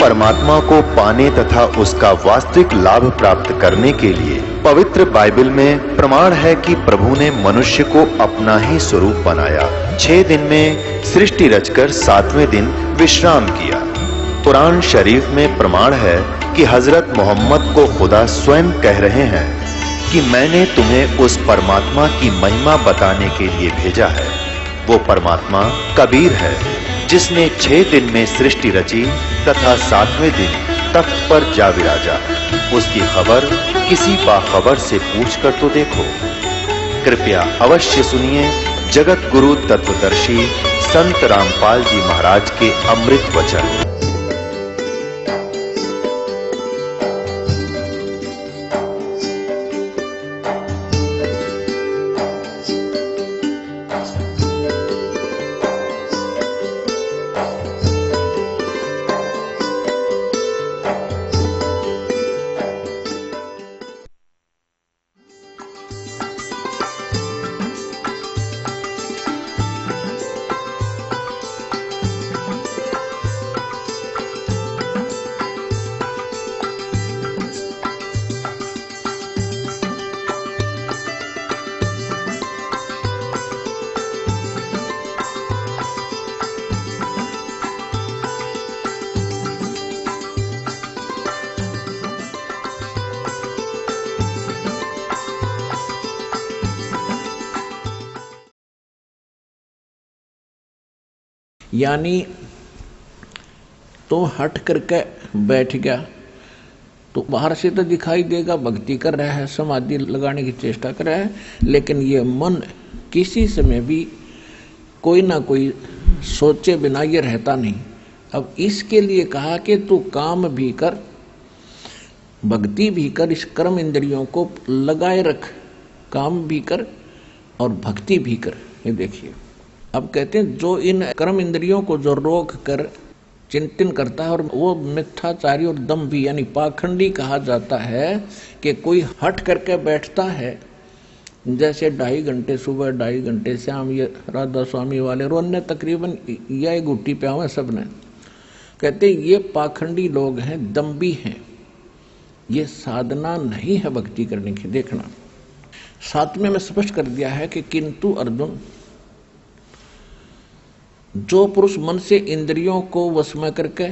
परमात्मा को पाने तथा उसका वास्तविक लाभ प्राप्त करने के लिए पवित्र बाइबल में प्रमाण है कि प्रभु ने मनुष्य को अपना ही स्वरूप बनाया। 6 दिन में सृष्टि रचकर 7वें दिन विश्राम किया। कुरान शरीफ में प्रमाण है कि हजरत मोहम्मद को खुदा स्वयं कह रहे हैं कि मैंने तुम्हें उस परमात्मा की महिमा बताने के लिए भेजा है। वो परमात्मा कबीर है जिसने 6 दिन में सृष्टि रची तथा 7वें दिन तख्त पर जा विराजा। उसकी खबर किसी बाखबर से पूछकर तो देखो। कृपया अवश्य सुनिए जगत गुरु तत्वदर्शी संत रामपाल जी महाराज के अमृत वचन। यानी तो हट करके बैठ गया तो बाहर से तो दिखाई देगा भक्ति कर रहा है, समाधि लगाने की चेष्टा कर रहा है, लेकिन ये मन किसी समय भी कोई ना कोई सोचे बिना ये रहता नहीं। अब इसके लिए कहा कि तू काम भी कर, भक्ति भी कर, इस कर्म इंद्रियों को लगाए रख, काम भी कर और भक्ति भी कर। ये देखिए अब कहते हैं जो इन कर्म इंद्रियों को जो रोक कर चिंतन करता है, और वो मिथ्याचारी और दम्भी यानी पाखंडी कहा जाता है कि कोई हट करके बैठता है, जैसे 2.5 घंटे सुबह 2.5 घंटे शाम, ये राधा स्वामी वाले और अन्य तकरीबन यह गुट्टी पे हुए सब ने, कहते ये पाखंडी लोग हैं, दम्भी हैं, ये साधना नहीं है भक्ति करने की। देखना 7वें में स्पष्ट कर दिया है कि किंतु अर्जुन, जो पुरुष मन से इंद्रियों को वश में करके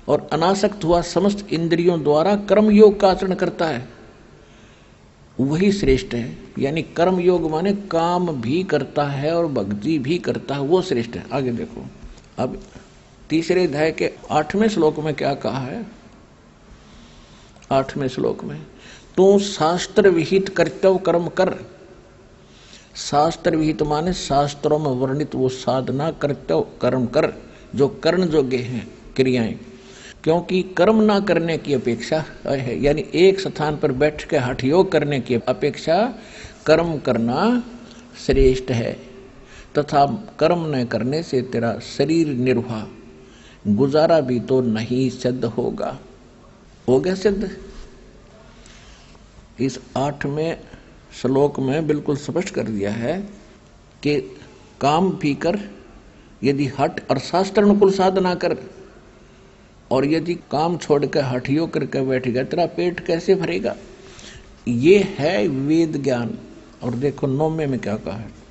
और अनासक्त हुआ समस्त इंद्रियों द्वारा कर्म योग का आचरण करता है वही श्रेष्ठ है। यानी कर्म योग माने काम भी करता है और भक्ति भी करता है, वो श्रेष्ठ है। आगे देखो अब 3रे अध्याय के 8वें श्लोक में क्या कहा है। 8वें श्लोक में तू शास्त्र विहित कर्तव्य कर्म कर। शास्त्र विहित माने शास्त्रों में वर्णित वो साधना कर्तव्य कर्म कर जो कर्ण योग्य हैं क्रियाएं, क्योंकि कर्म ना करने की अपेक्षा है, यानी एक स्थान पर बैठ के हठ योग करने की अपेक्षा कर्म करना श्रेष्ठ है, तथा कर्म न करने से तेरा शरीर निर्वाह गुजारा भी तो नहीं सिद्ध होगा। हो गया सिद्ध। इस 8वें श्लोक में बिल्कुल स्पष्ट कर दिया है कि काम भी कर, यदि हट और शास्त्र अनुकूल साधना कर, और यदि काम छोड़ कर हठ योग करके बैठ गया तेरा पेट कैसे भरेगा। ये है वेद ज्ञान। और देखो 9वें में क्या कहा है।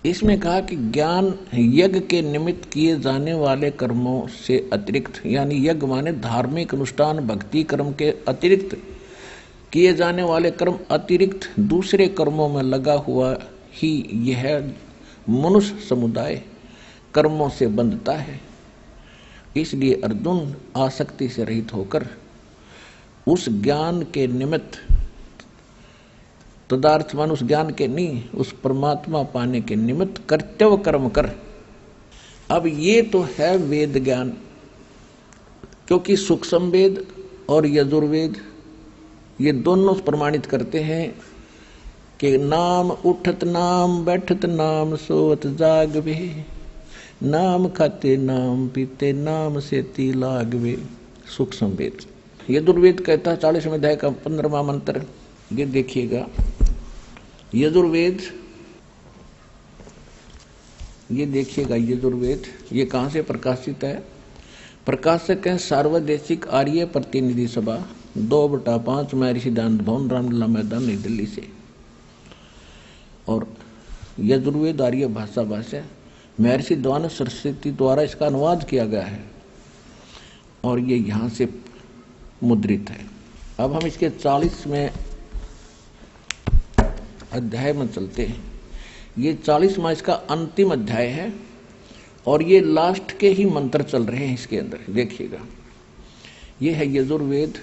इसमें कहा कि ज्ञान यज्ञ के निमित्त किए जाने वाले कर्मों से अतिरिक्त, यानी यज्ञ माने धार्मिक अनुष्ठान भक्ति कर्म के अतिरिक्त किए जाने वाले कर्म अतिरिक्त दूसरे कर्मों में लगा हुआ ही यह मनुष्य समुदाय कर्मों से बंधता है। इसलिए अर्जुन आसक्ति से रहित होकर उस ज्ञान के निमित्त, तदार्थ मान उस ज्ञान के नहीं, उस परमात्मा पाने के निमित्त कर्तव्य कर्म कर। अब ये तो है वेद ज्ञान, क्योंकि सूक्ष्म वेद और यजुर्वेद ये दोनों प्रमाणित करते हैं कि नाम उठत नाम बैठत नाम सोत जागवे, नाम खाते नाम पीते नाम से ती लागवे। सूक्ष्म वेद। यजुर्वेद कहता है 40वें अध्याय का 15वां मंत्र, ये देखिएगा। यजुर्वेद ये देखिएगा यजुर्वेद, ये कहाँ से प्रकाशित है? प्रकाशक है सार्वदेशिक आर्य प्रतिनिधि सभा 2/5 महर्षि दानंद भवन, रामलीला मैदान, नई दिल्ली से। और यजुर्वेद आर्य भाषा भाष्य महर्षि द्वादश सरस्वती द्वारा इसका अनुवाद किया गया है और ये यहाँ से मुद्रित है। अब हम इसके 40वें अध्याय में चलते हैं। ये 40वां इसका अंतिम अध्याय है और ये लास्ट के ही मंत्र चल रहे हैं इसके अंदर। देखिएगा, ये है यजुर्वेद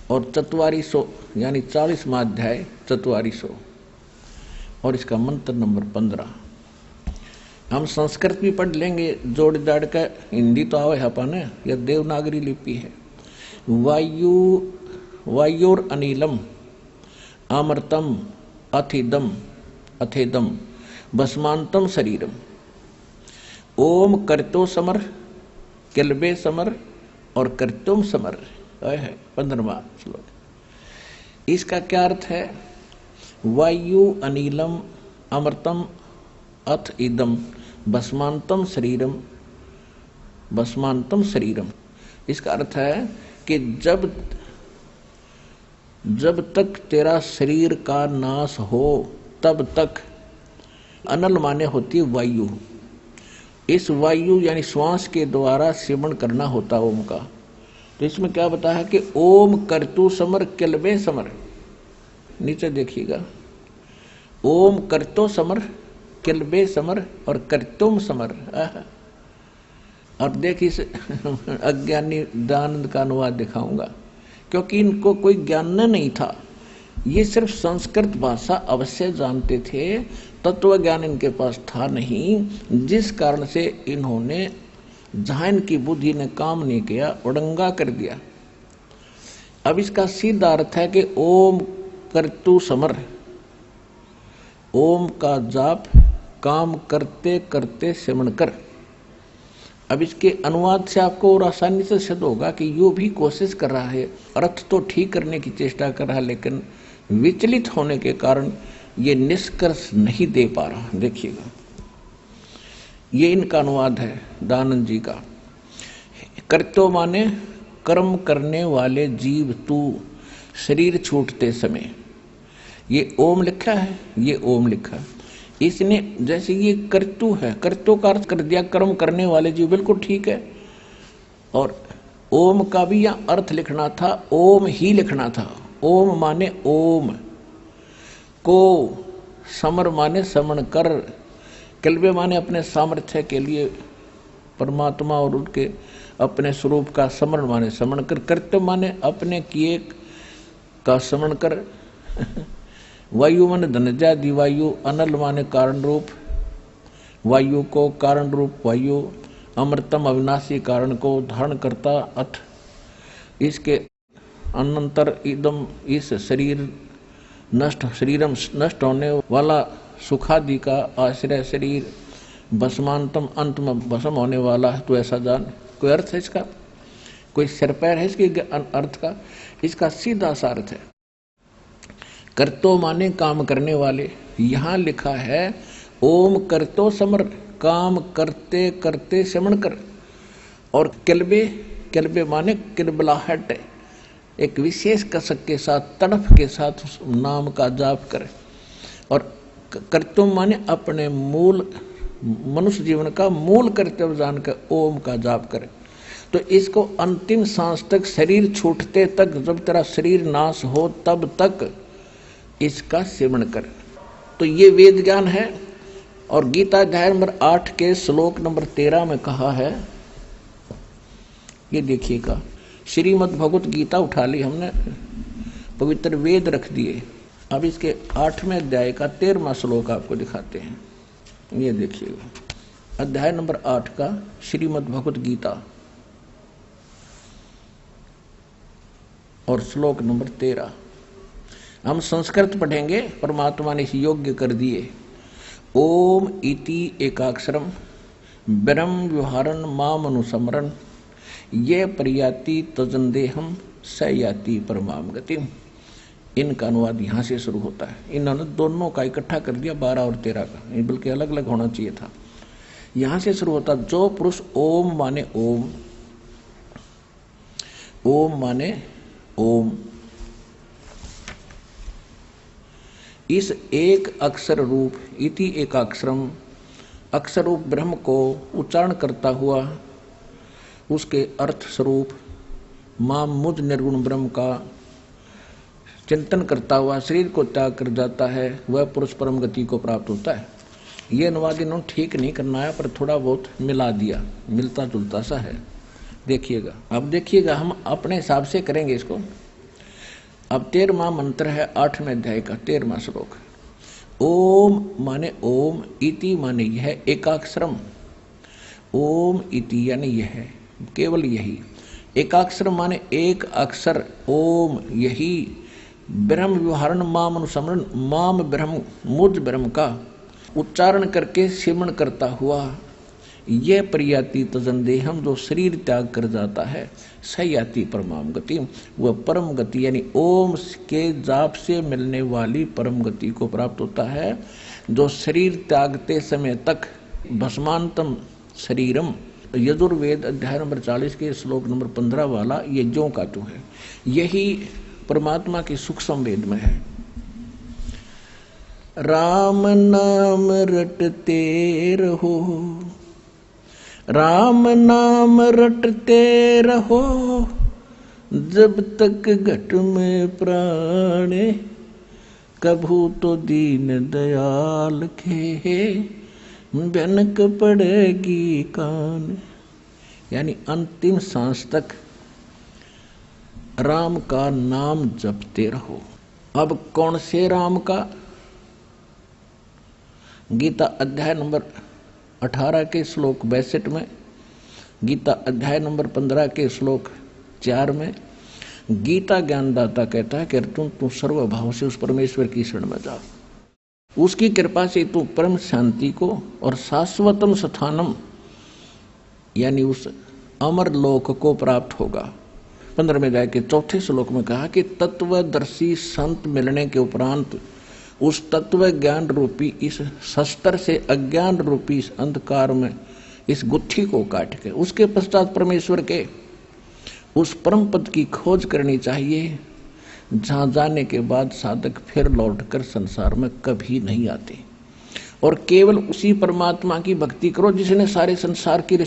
और 4400 यानी 40वां अध्याय 4400 और इसका मंत्र नंबर 15। हम संस्कृत भी पढ़ लेंगे जोड़ जाड़ का, हिंदी तो आवे अपन, यह देवनागरी लिपि है। वायुर अनिलम अमृतम अथेदम भस्मांतम शरीरम। ओम करतो समर किलबे समर और करतुम समर है 15वां श्लोक। इसका क्या अर्थ है? वायु अनिलम अमृतम अथ इदम भस्मांतम शरीरम। इसका अर्थ है कि जब तक तेरा शरीर का नाश हो तब तक, अनल माने होती है वायु, इस वायु यानी श्वास के द्वारा सेवन करना होता ओम का। तो इसमें क्या बताया है कि ओम करतु समर किलबे समर। नीचे देखिएगा, ओम करतो समर किलबे समर और करतुम समर। अब देखिए इस अज्ञानी दानंद का अनुवाद दिखाऊंगा, क्योंकि इनको कोई ज्ञान नहीं था। ये सिर्फ संस्कृत भाषा अवश्य जानते थे, तत्व ज्ञान इनके पास था नहीं, जिस कारण से इन्होंने, जहां इनकी बुद्धि ने काम नहीं किया, उड़ंगा कर दिया। अब इसका सीधा अर्थ है कि ओम करतु समर, ओम का जाप काम करते करते सिमरण कर। अब इसके अनुवाद से आपको और आसानी से सिद्ध होगा कि यो भी कोशिश कर रहा है, अर्थ तो ठीक करने की चेष्टा कर रहा है, लेकिन विचलित होने के कारण ये निष्कर्ष नहीं दे पा रहा। देखिएगा, ये इनका अनुवाद है दानंद जी का। कर्तो माने कर्म करने वाले जीव तू शरीर छूटते समय। ये ओम लिखा है, ये ओम लिखा है। इसने जैसे ये कर्तु है, कर्तु का अर्थ कर दिया कर्म करने वाले जीव, बिल्कुल ठीक है। और ओम का भी यहाँ अर्थ लिखना था, ओम ही लिखना था। ओम माने ओम को, समर माने समण कर, किलबे माने अपने सामर्थ्य के लिए परमात्मा और उनके अपने स्वरूप का समरण माने समण कर, कर्तव्य माने अपने किए का समण कर। वायु माने धनजा दिवायु, अनल माने कारण रूप वायु को, कारण रूप वायु, अमृतम अविनाशी कारण को धारण करता अथ, इसके अनंतर इदम इस शरीर नष्ट, शरीरम नष्ट होने वाला, सुखादि का आश्रय शरीर, भस्मांतम अंत में भस्म होने वाला। तो ऐसा जान, कोई अर्थ है इसका? कोई सिर पैर है इसके अर्थ का? इसका सीधा सा अर्थ है कर्तो माने काम करने वाले। यहाँ लिखा है ओम करतो समर, काम करते करते समण कर। और किलबे, किलबे माने किलबलाहट, एक विशेष कसक के साथ, तड़फ के साथ उस नाम का जाप करे। और कर्तव्य माने अपने मूल मनुष्य जीवन का मूल कर्तव्य जानकर ओम का जाप करे। तो इसको अंतिम सांस तक, शरीर छूटते तक, जब तेरा शरीर नाश हो तब तक इसका सेवन कर। तो ये वेद ज्ञान है। और गीता अध्याय नंबर 8 के श्लोक नंबर 13 में कहा है, ये देखिएगा, श्रीमद् भगवत गीता उठा ली हमने, पवित्र वेद रख दिए। अब इसके 8वें अध्याय का 13वां श्लोक आपको दिखाते हैं। ये देखिएगा, अध्याय नंबर 8 का श्रीमद् भगवत गीता और श्लोक नंबर 13। हम संस्कृत पढ़ेंगे, परमात्मा ने इस योग्य कर दिए। ओम इति एकाक्षरम ब्रह्म व्यवहारन माम अनुसमरण ये प्रयाति तजंदेहम स याति परमाम गतिम। इनका अनुवाद यहाँ से शुरू होता है। इन्होंने दोनों का इकट्ठा कर दिया 12 और 13 का, बल्कि अलग अलग होना चाहिए था। यहाँ से शुरू होता, जो पुरुष ओम माने ओम, ओम माने ओम, इस एक अक्षर रूप इति एकाक्षरम, अक्षर रूप ब्रह्म को उच्चारण करता हुआ उसके अर्थ स्वरूप मां मुझ निर्गुण ब्रह्म का चिंतन करता हुआ शरीर को त्याग कर जाता है, वह पुरुष परम गति को प्राप्त होता है। ये अनुवाद इन्होंने ठीक नहीं करना है, पर थोड़ा बहुत मिला दिया, मिलता जुलता सा है। देखिएगा, अब देखिएगा, हम अपने हिसाब से करेंगे इसको। अब 13वां मंत्र है 8वें अध्याय का 13वां श्लोक। ओम माने ओम, इति माने यह, एकाक्षरम, ओम इति यानी यह, केवल यही, एकाक्षरम माने एक अक्षर, ओम यही, ब्रह्म व्यवहारण माम अनुसमरण, माम ब्रह्म मुझ ब्रह्म का उच्चारण करके सिमरण करता हुआ, यह परियाति तजनदेहम, जो शरीर त्याग कर जाता है, सयाति परमाम गति, वह परम गति यानी ओम के जाप से मिलने वाली परम गति को प्राप्त होता है, जो शरीर त्यागते समय तक भस्मांतम शरीरम, यजुर्वेद अध्याय नंबर 40 के श्लोक नंबर 15 वाला ये ज्यों का त्यों है। यही परमात्मा की सुख संवेद में है। राम नाम रटते रहो, राम नाम रटते रहो, जब तक घट में प्राण, कभू तो दीन दयाल के भनक पड़ेगी कान। यानी अंतिम सांस तक राम का नाम जपते रहो। अब कौन से राम का? गीता अध्याय नंबर 18 के श्लोक 62 में, गीता अध्याय नंबर 15 के श्लोक 4 में गीता ज्ञानदाता कहता है कि अर्जुन तू सर्वभाव से उस परमेश्वर की शरण में जा, उसकी कृपा से तू परम शांति को और शाश्वतम स्थानम यानी उस अमर लोक को प्राप्त होगा। 15वें अध्याय के 4 श्लोक में कहा कि तत्वदर्शी संत मिलने के उपरांत उस तत्व ज्ञान रूपी इस शस्त्र से अज्ञान रूपी इस अंधकार में इस गुत्थी को काट के उसके पश्चात परमेश्वर के उस परम पद की खोज करनी चाहिए, जहाँ जाने के बाद साधक फिर लौटकर संसार में कभी नहीं आते, और केवल उसी परमात्मा की भक्ति करो जिसने सारे संसार की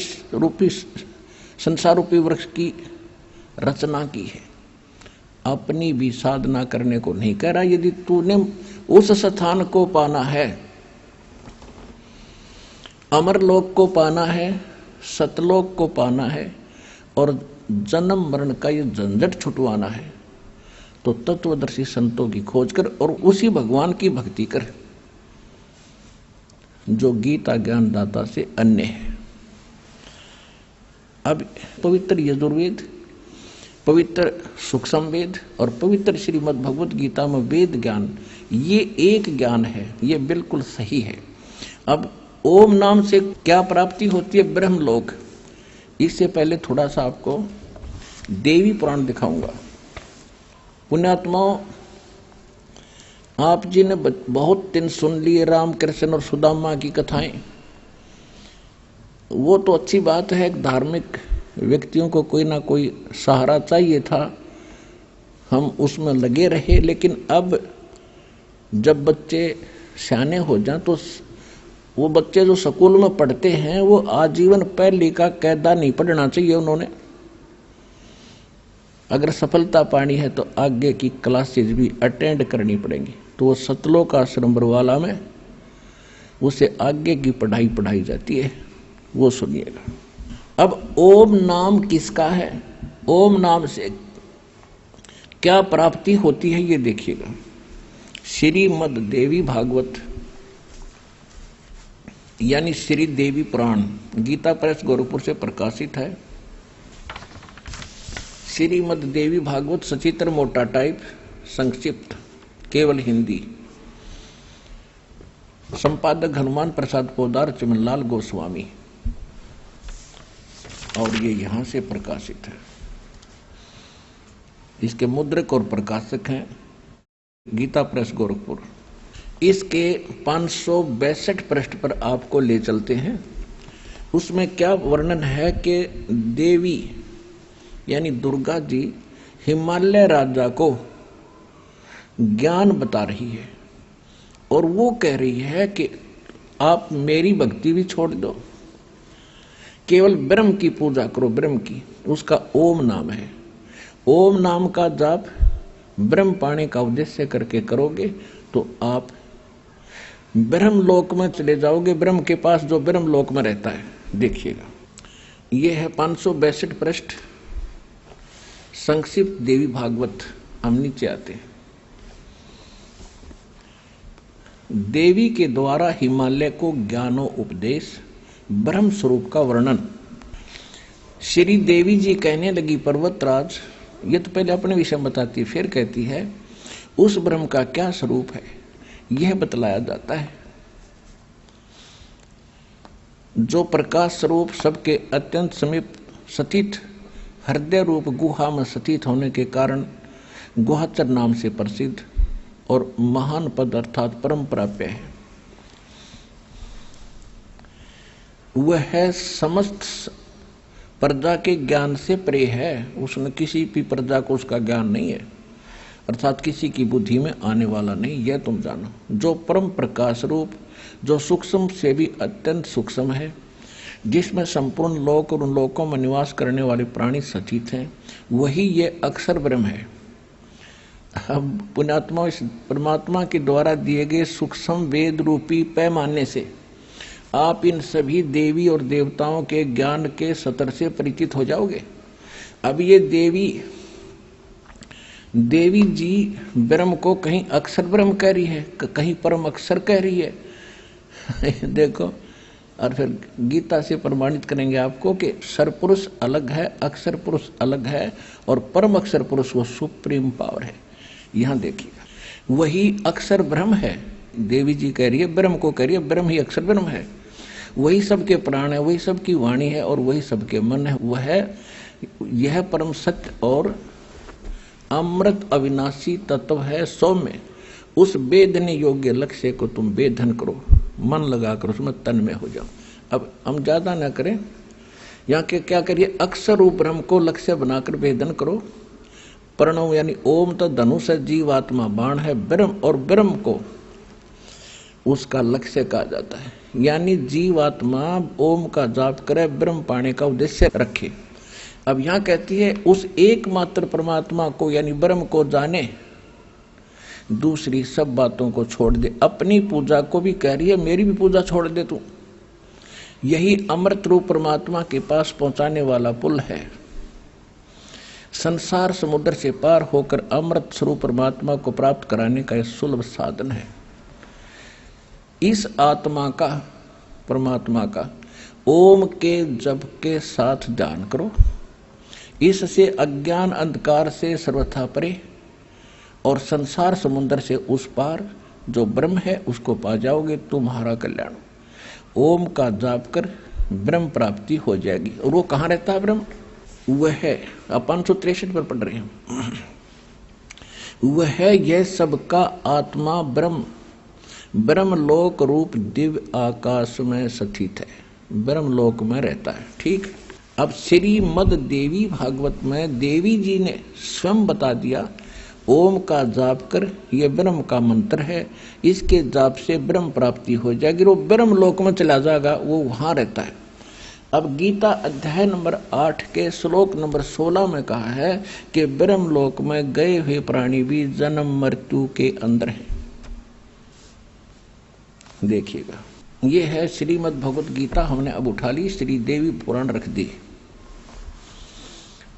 संसार रूपी वृक्ष की रचना की है। अपनी भी साधना करने को नहीं कह रहा। यदि तूने उस स्थान को पाना है, अमरलोक को पाना है, सतलोक को पाना है और जन्म मरण का ये झंझट छुटवाना है, तो तत्वदर्शी संतों की खोज कर और उसी भगवान की भक्ति कर जो गीता ज्ञानदाता से अन्य है। अब पवित्र यजुर्वेद, पवित्र सुख संवेद और पवित्र श्रीमद् भगवत गीता में वेद ज्ञान, ये एक ज्ञान है, ये बिल्कुल सही है। अब ओम नाम से क्या प्राप्ति होती है? ब्रह्मलोक। इससे पहले थोड़ा सा आपको देवी पुराण दिखाऊंगा। पुण्यात्माओं, आप जी ने बहुत दिन सुन लिए राम कृष्ण और सुदामा की कथाएं। वो तो अच्छी बात है, धार्मिक व्यक्तियों को कोई ना कोई सहारा चाहिए था, हम उसमें लगे रहे। लेकिन अब जब बच्चे सियाने हो जाएं तो वो बच्चे जो स्कूल में पढ़ते हैं वो आजीवन पहली का कायदा नहीं पढ़ना चाहिए उन्होंने। अगर सफलता पानी है तो आगे की क्लासेज भी अटेंड करनी पड़ेंगी। तो वो सतलोक आश्रम बरवाला में उसे आगे की पढ़ाई पढ़ाई जाती है, वो सुनिएगा। अब ओम नाम किसका है? ओम नाम से क्या प्राप्ति होती है ये देखिएगा। श्रीमद् देवी भागवत यानी श्री देवी पुराण गीता प्रेस गोरखपुर से प्रकाशित है। श्रीमद् देवी भागवत सचित्र मोटा टाइप, संक्षिप्त केवल हिंदी, संपादक हनुमान प्रसाद पोदार, चिमनलाल गोस्वामी, और ये यहां से प्रकाशित है। इसके मुद्रक और प्रकाशक हैं गीता प्रेस गोरखपुर। इसके 562 पृष्ठ पर आपको ले चलते हैं। उसमें क्या वर्णन है कि देवी यानी दुर्गा जी हिमालय राजा को ज्ञान बता रही है और वो कह रही है कि आप मेरी भक्ति भी छोड़ दो, केवल ब्रह्म की पूजा करो। ब्रह्म की, उसका ओम नाम है। ओम नाम का जाप ब्रह्म पाने का उद्देश्य करके करोगे तो आप ब्रह्म लोक में चले जाओगे, ब्रह्म के पास जो ब्रह्म लोक में रहता है। देखिएगा, यह है 562 पृष्ठ, संक्षिप्त देवी भागवत। हम नीचे आते हैं। देवी के द्वारा हिमालय को ज्ञानो उपदेश, ब्रह्म स्वरूप का वर्णन। श्री देवी जी कहने लगी, पर्वतराज, ये तो पहले अपने विषय में बताती है, फिर कहती है उस ब्रह्म का क्या स्वरूप है यह बतलाया जाता है, जो प्रकाश स्वरूप सबके अत्यंत समीप स्थित हृदय रूप गुहा में स्थित होने के कारण गुहाचर नाम से प्रसिद्ध और महान पद अर्थात परम प्राप्य है। वह है समस्त प्रजा के ज्ञान से परे है। उसने किसी भी प्रजा को उसका ज्ञान नहीं है, अर्थात किसी की बुद्धि में आने वाला नहीं। यह तुम जानो, जो परम प्रकाश रूप, जो सूक्ष्म से भी अत्यंत सूक्ष्म है, जिसमें संपूर्ण लोक और उन लोकों में निवास करने वाले प्राणी स्थित हैं, वही ये अक्षर ब्रह्म है। अब पुण्यात्मा इस परमात्मा के द्वारा दिए गए सूक्ष्म वेद रूपी पैमाने से आप इन सभी देवी और देवताओं के ज्ञान के स्तर से परिचित हो जाओगे। अब ये देवी जी ब्रह्म को कहीं अक्षर ब्रह्म कह रही है, कहीं परम अक्षर कह रही है। देखो, और फिर गीता से प्रमाणित करेंगे आपको कि सरपुरुष अलग है, अक्षर पुरुष अलग है, और परम अक्षर पुरुष वो सुप्रीम पावर है। यहां देखिएगा, वही अक्षर ब्रह्म है। देवी जी कह रही है, ब्रह्म को कह रही है, ब्रह्म ही अक्षर ब्रह्म है। वही सबके प्राण है, वही सबकी वाणी है और वही सबके मन है। वह यह परम सत्य और अमृत अविनाशी तत्व है। सौम्य उस वेदन योग्य लक्ष्य को तुम वेधन करो, मन लगाकर उसमें तन में हो जाओ। अब हम ज्यादा ना करें, यहाँ के क्या करिए, अक्षर रूप ब्रह्म को लक्ष्य बनाकर वेदन करो। प्रणव यानी ओम तो धनुष है, जीवात्मा बाण है, ब्रह्म और ब्रह्म को उसका लक्ष्य कहा जाता है। यानी जीवात्मा ओम का जाप करे, ब्रह्म पाने का उद्देश्य रखे। अब यहां कहती है उस एकमात्र परमात्मा को यानी ब्रह्म को जाने, दूसरी सब बातों को छोड़ दे। अपनी पूजा को भी कह रही है, मेरी भी पूजा छोड़ दे तू। यही अमृत रूप परमात्मा के पास पहुंचाने वाला पुल है। संसार समुद्र से पार होकर अमृत स्वरूप परमात्मा को प्राप्त कराने का यह सुलभ साधन है। इस आत्मा का, परमात्मा का ओम के जप के साथ ध्यान करो। इससे अज्ञान अंधकार से सर्वथा परे और संसार समुद्र से उस पार जो ब्रह्म है उसको पा जाओगे। तुम्हारा कल्याण। ओम का जाप कर ब्रह्म प्राप्ति हो जाएगी। और वो कहाँ रहता है ब्रह्म? वह है 563 पर पढ़ रहे हैं। वह है यह सबका आत्मा ब्रह्म, ब्रह्मलोक रूप दिव्य आकाश में स्थित है, ब्रह्मलोक में रहता है। ठीक। अब श्रीमद देवी भागवत में देवी जी ने स्वयं बता दिया, ओम का जाप कर, यह ब्रह्म का मंत्र है, इसके जाप से ब्रह्म प्राप्ति हो जाएगी। वो ब्रह्म लोक में चला जाएगा, वो वहां रहता है। अब गीता अध्याय नंबर 8 के श्लोक नंबर 16 में कहा है कि ब्रह्म लोक में गए हुए प्राणी भी जन्म मृत्यु के अंदर हैं। देखिएगा, ये है श्रीमद् भगवत गीता। हमने अब उठा ली, श्री देवी पुराण रख दी।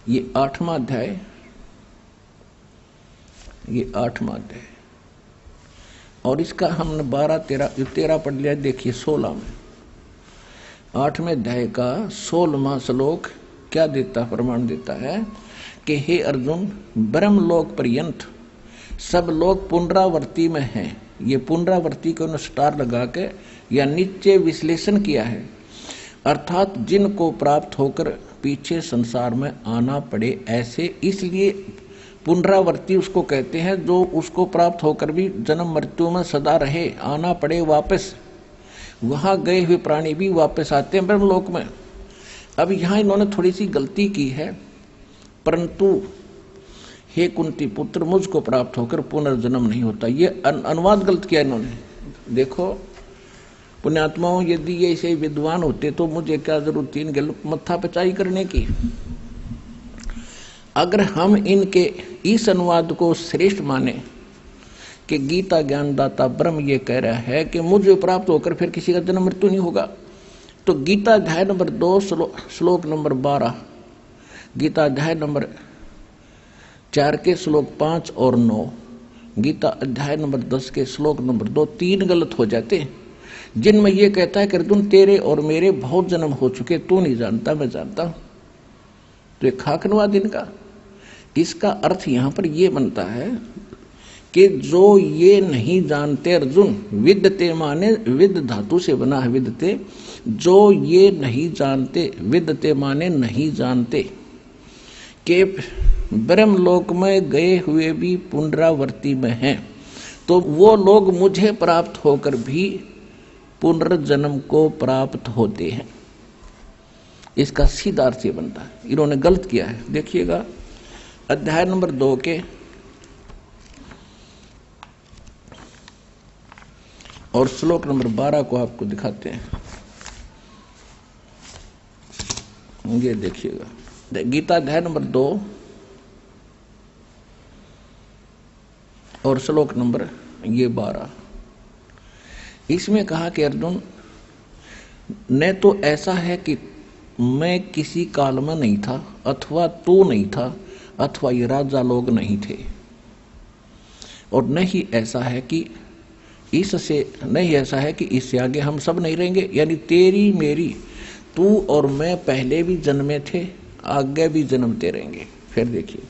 ये 8वां अध्याय, ये 8वां अध्याय, और इसका हमने 13 पढ़ लिया। देखिए 16 में, 8वें अध्याय का 16वां श्लोक क्या देता, प्रमाण देता है कि हे अर्जुन, ब्रह्मलोक पर्यंत सब लोग पुनरावर्ती में हैं। ये पुनरावर्ती को स्टार लगा के या नीचे विश्लेषण किया है, अर्थात जिनको प्राप्त होकर पीछे संसार में आना पड़े ऐसे। इसलिए पुनरावर्ती उसको कहते हैं जो उसको प्राप्त होकर भी जन्म मृत्यु में सदा रहे, आना पड़े वापस। वहां गए हुए प्राणी भी वापस आते हैं ब्रह्मलोक में। अब यहां इन्होंने थोड़ी सी गलती की है, परंतु हे कुंती पुत्र, मुझको प्राप्त होकर पुनर्जन्म नहीं होता। ये अनुवाद गलत किया इन्होंने। देखो पुण्यात्माओं, यदि ये ऐसे विद्वान होते तो मुझे क्या जरूरत थी इनके मत्था पिचाई करने की। अगर हम इनके इस अनुवाद को श्रेष्ठ माने कि गीता ज्ञानदाता ब्रह्म ये कह रहा है कि मुझे प्राप्त होकर फिर किसी का जन्म मृत्यु नहीं होगा, तो गीता अध्याय नंबर 2 श्लोक नंबर 12, गीता अध्याय नंबर 4 के श्लोक 5 और 9, गीता अध्याय नंबर 10 के श्लोक नंबर 2, 3 गलत हो जाते हैं, जिनमें यह कहता है कि अर्जुन तेरे और मेरे बहुत जन्म हो चुके, तू नहीं जानता मैं जानता हूं। तो एक खाकनवाद इनका। इसका अर्थ यहां पर यह बनता है कि जो ये नहीं जानते अर्जुन, विद्यते माने विद धातु से बना है विद्यते, जो ये नहीं जानते, विद्यते माने नहीं जानते कि ब्रह्मलोक में गए हुए भी पुनरावर्ती में हैं, तो वो लोग मुझे प्राप्त होकर भी पुनर्जन्म को प्राप्त होते हैं। इसका सीधा अर्थ ये बनता है। इन्होंने गलत किया है। देखिएगा अध्याय नंबर 2 के और श्लोक नंबर 12 को आपको दिखाते हैं। ये देखिएगा, गीता अध्याय नंबर 2 और श्लोक नंबर ये 12। इसमें कहा कि अर्जुन न तो ऐसा है कि मैं किसी काल में नहीं था, अथवा तू नहीं था, अथवा ये राजा लोग नहीं थे, और न ही ऐसा है कि इससे आगे हम सब नहीं रहेंगे। यानी तेरी मेरी, तू और मैं पहले भी जन्मे थे, आगे भी जन्मते रहेंगे। फिर देखिए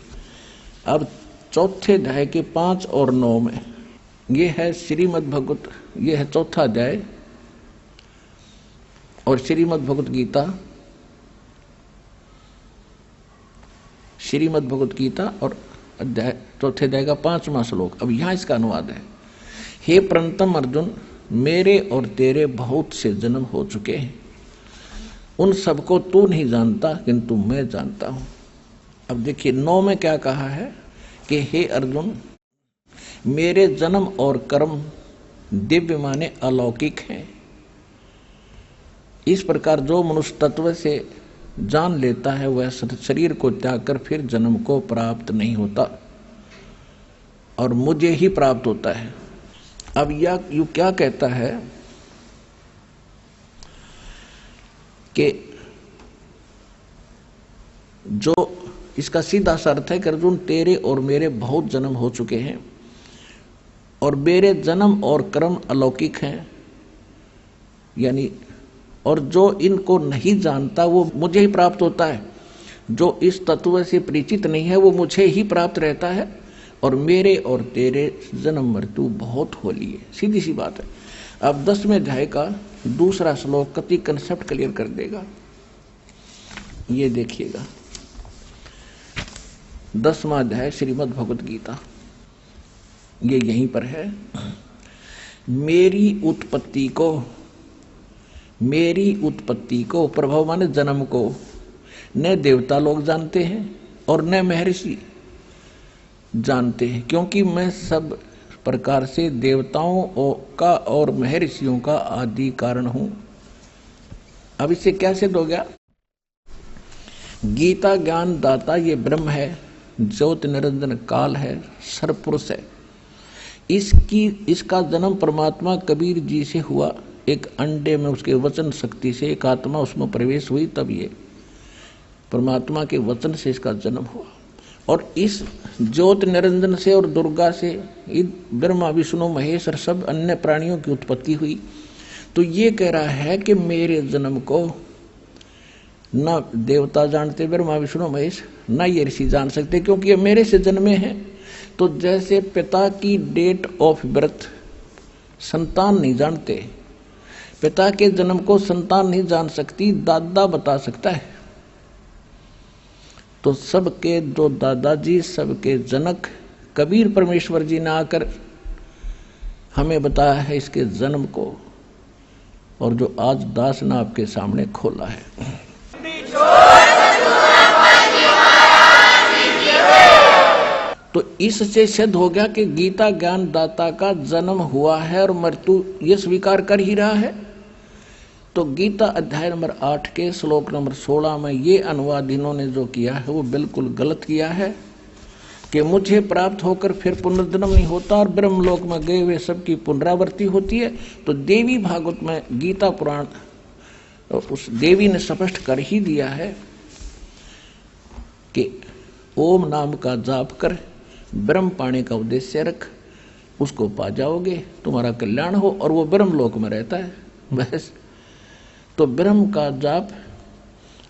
अब चौथे अध्याय के 5 और 9 में, ये है श्रीमद् भगवत, ये है चौथा अध्याय और श्रीमद् भगवत गीता, श्रीमद् भगवत गीता और अध्याय चौथे अध्याय का 5वां श्लोक। अब यहां इसका अनुवाद है, हे प्रणतम अर्जुन, मेरे और तेरे बहुत से जन्म हो चुके हैं, उन सबको तू नहीं जानता किंतु मैं जानता हूं। अब देखिए 9 में क्या कहा है कि हे अर्जुन, मेरे जन्म और कर्म दिव्य माने अलौकिक हैं। इस प्रकार जो मनुष्य तत्व से जान लेता है वह शरीर को त्याग कर फिर जन्म को प्राप्त नहीं होता और मुझे ही प्राप्त होता है। अब यू क्या कहता है कि जो इसका सीधा सा अर्थ है कि अर्जुन तेरे और मेरे बहुत जन्म हो चुके हैं और मेरे जन्म और कर्म अलौकिक हैं, यानी और जो इनको नहीं जानता वो मुझे ही प्राप्त होता है, जो इस तत्व से परिचित नहीं है वो मुझे ही प्राप्त रहता है, और मेरे और तेरे जन्म मृत्यु बहुत होली है। सीधी सी बात है। अब 10वें अध्याय का दूसरा श्लोक कति कंसेप्ट क्लियर कर देगा। ये देखिएगा 10वां अध्याय श्रीमद् भगवत गीता, ये यहीं पर है। मेरी उत्पत्ति को प्रभाव माने जन्म को न देवता लोग जानते हैं और न महर्षि जानते हैं, क्योंकि मैं सब प्रकार से देवताओं का और महर्षियों का आदि कारण हूं। अब इससे क्या सिद्ध हो गया? गीता ज्ञान दाता ये ब्रह्म है, ज्योति निरंजन काल है, सर्वपुरुष है। इसका जन्म परमात्मा कबीर जी से हुआ। एक अंडे में उसके वचन शक्ति से एक आत्मा उसमें प्रवेश हुई, तब ये परमात्मा के वचन से इसका जन्म हुआ। और इस ज्योति निरंजन से और दुर्गा से ब्रह्मा विष्णु महेश और सब अन्य प्राणियों की उत्पत्ति हुई। तो ये कह रहा है कि मेरे जन्म को न देवता जानते, ब्रह्मा विष्णु महेश, न ये ऋषि जान सकते, क्योंकि ये मेरे से जन्मे हैं। तो जैसे पिता की डेट ऑफ बर्थ संतान नहीं जानते, पिता के जन्म को संतान नहीं जान सकती, दादा बता सकता है। तो सबके जो दादाजी, सबके जनक कबीर परमेश्वर जी ने आकर हमें बताया है इसके जन्म को, और जो आज दास ने आपके सामने खोला है। तो इससे सिद्ध हो गया कि गीता ज्ञान दाता का जन्म हुआ है और मृत्यु ये स्वीकार कर ही रहा है। तो गीता अध्याय नंबर 8 के श्लोक नंबर 16 में ये अनुवाद इन्होंने जो किया है वो बिल्कुल गलत किया है कि मुझे प्राप्त होकर फिर पुनर्जन्म नहीं होता और ब्रह्मलोक में गए हुए सबकी पुनरावृत्ति होती है। तो देवी भागवत में गीता पुराण उस देवी ने स्पष्ट कर ही दिया है कि ओम नाम का जाप कर ब्रह्म पाने का उद्देश्य रख, उसको पा जाओगे, तुम्हारा कल्याण हो, और वो ब्रह्मलोक में रहता है बस। तो ब्रह्म का जाप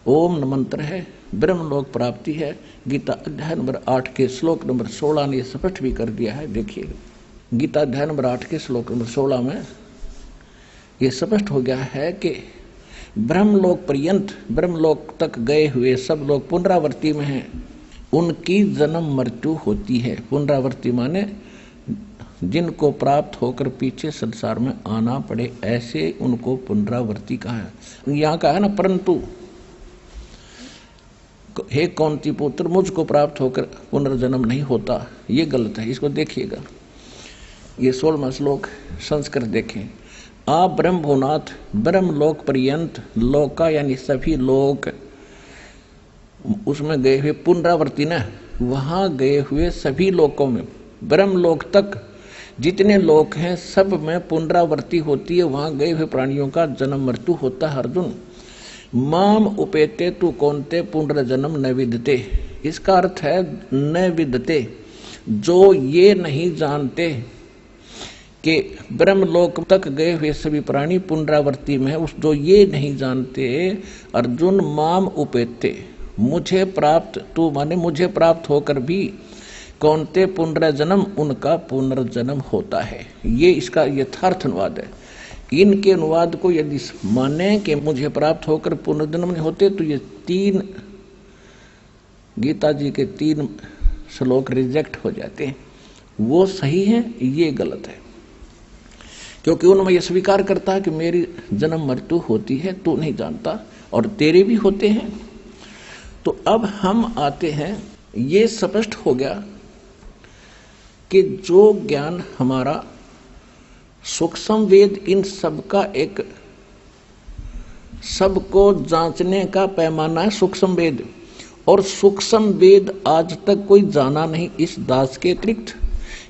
ओम मंत्र है, ब्रह्मलोक प्राप्ति है। गीता अध्याय नंबर 8 के श्लोक नंबर 16 ने स्पष्ट भी कर दिया है। देखिए गीता अध्याय नंबर 8 के श्लोक नंबर 16 में ये स्पष्ट हो गया है कि ब्रह्मलोक पर्यंत, ब्रह्मलोक तक गए हुए सब लोग पुनरावृत्ति में हैं, उनकी जन्म मृत्यु होती है। पुनरावृत्ति माने जिनको प्राप्त होकर पीछे संसार में आना पड़े, ऐसे उनको पुनरावृत्ति कहा है। यहाँ का है ना, परंतु हे कौंती पुत्र मुझको प्राप्त होकर पुनर्जन्म नहीं होता, ये गलत है। इसको देखिएगा, ये 16वां श्लोक संस्कृत देखें। आ ब्रह्म भुनाथ ब्रह्मलोक पर्यंत, लोका यानी सभी लोक, उसमें गए हुए पुनरावृत्ति न, वहां गए हुए सभी लोकों में, ब्रह्मलोक तक जितने लोक हैं सब में पुनरावृत्ति होती है, वहां गए हुए प्राणियों का जन्म मृत्यु होता है। अर्जुन माम उपेते तू कौनते पुनर्जन्म न विदते, इसका अर्थ है न विदते, जो ये नहीं जानते कि ब्रह्मलोक तक गए हुए सभी प्राणी पुनरावृत्ति में है, उस जो ये नहीं जानते अर्जुन माम उपेते, मुझे प्राप्त, तू माने मुझे प्राप्त होकर भी कौनते पुनर्जन्म, उनका पुनर्जन्म होता है। ये इसका यथार्थ अनुवाद है। इनके अनुवाद को यदि माने कि मुझे प्राप्त होकर पुनर्जन्म नहीं होते, तो ये 3 गीता जी के 3 श्लोक रिजेक्ट हो जाते हैं। वो सही है, ये गलत है, क्योंकि उनमें यह स्वीकार करता है कि मेरी जन्म मृत्यु होती है, तू नहीं जानता, और तेरे भी होते हैं। तो अब हम आते हैं, ये स्पष्ट हो गया कि जो ज्ञान हमारा सूक्ष्म वेद, इन सबका एक सबको जांचने का पैमाना है सूक्ष्म वेद, और सूक्ष्म वेद आज तक कोई जाना नहीं इस दास के अतिरिक्त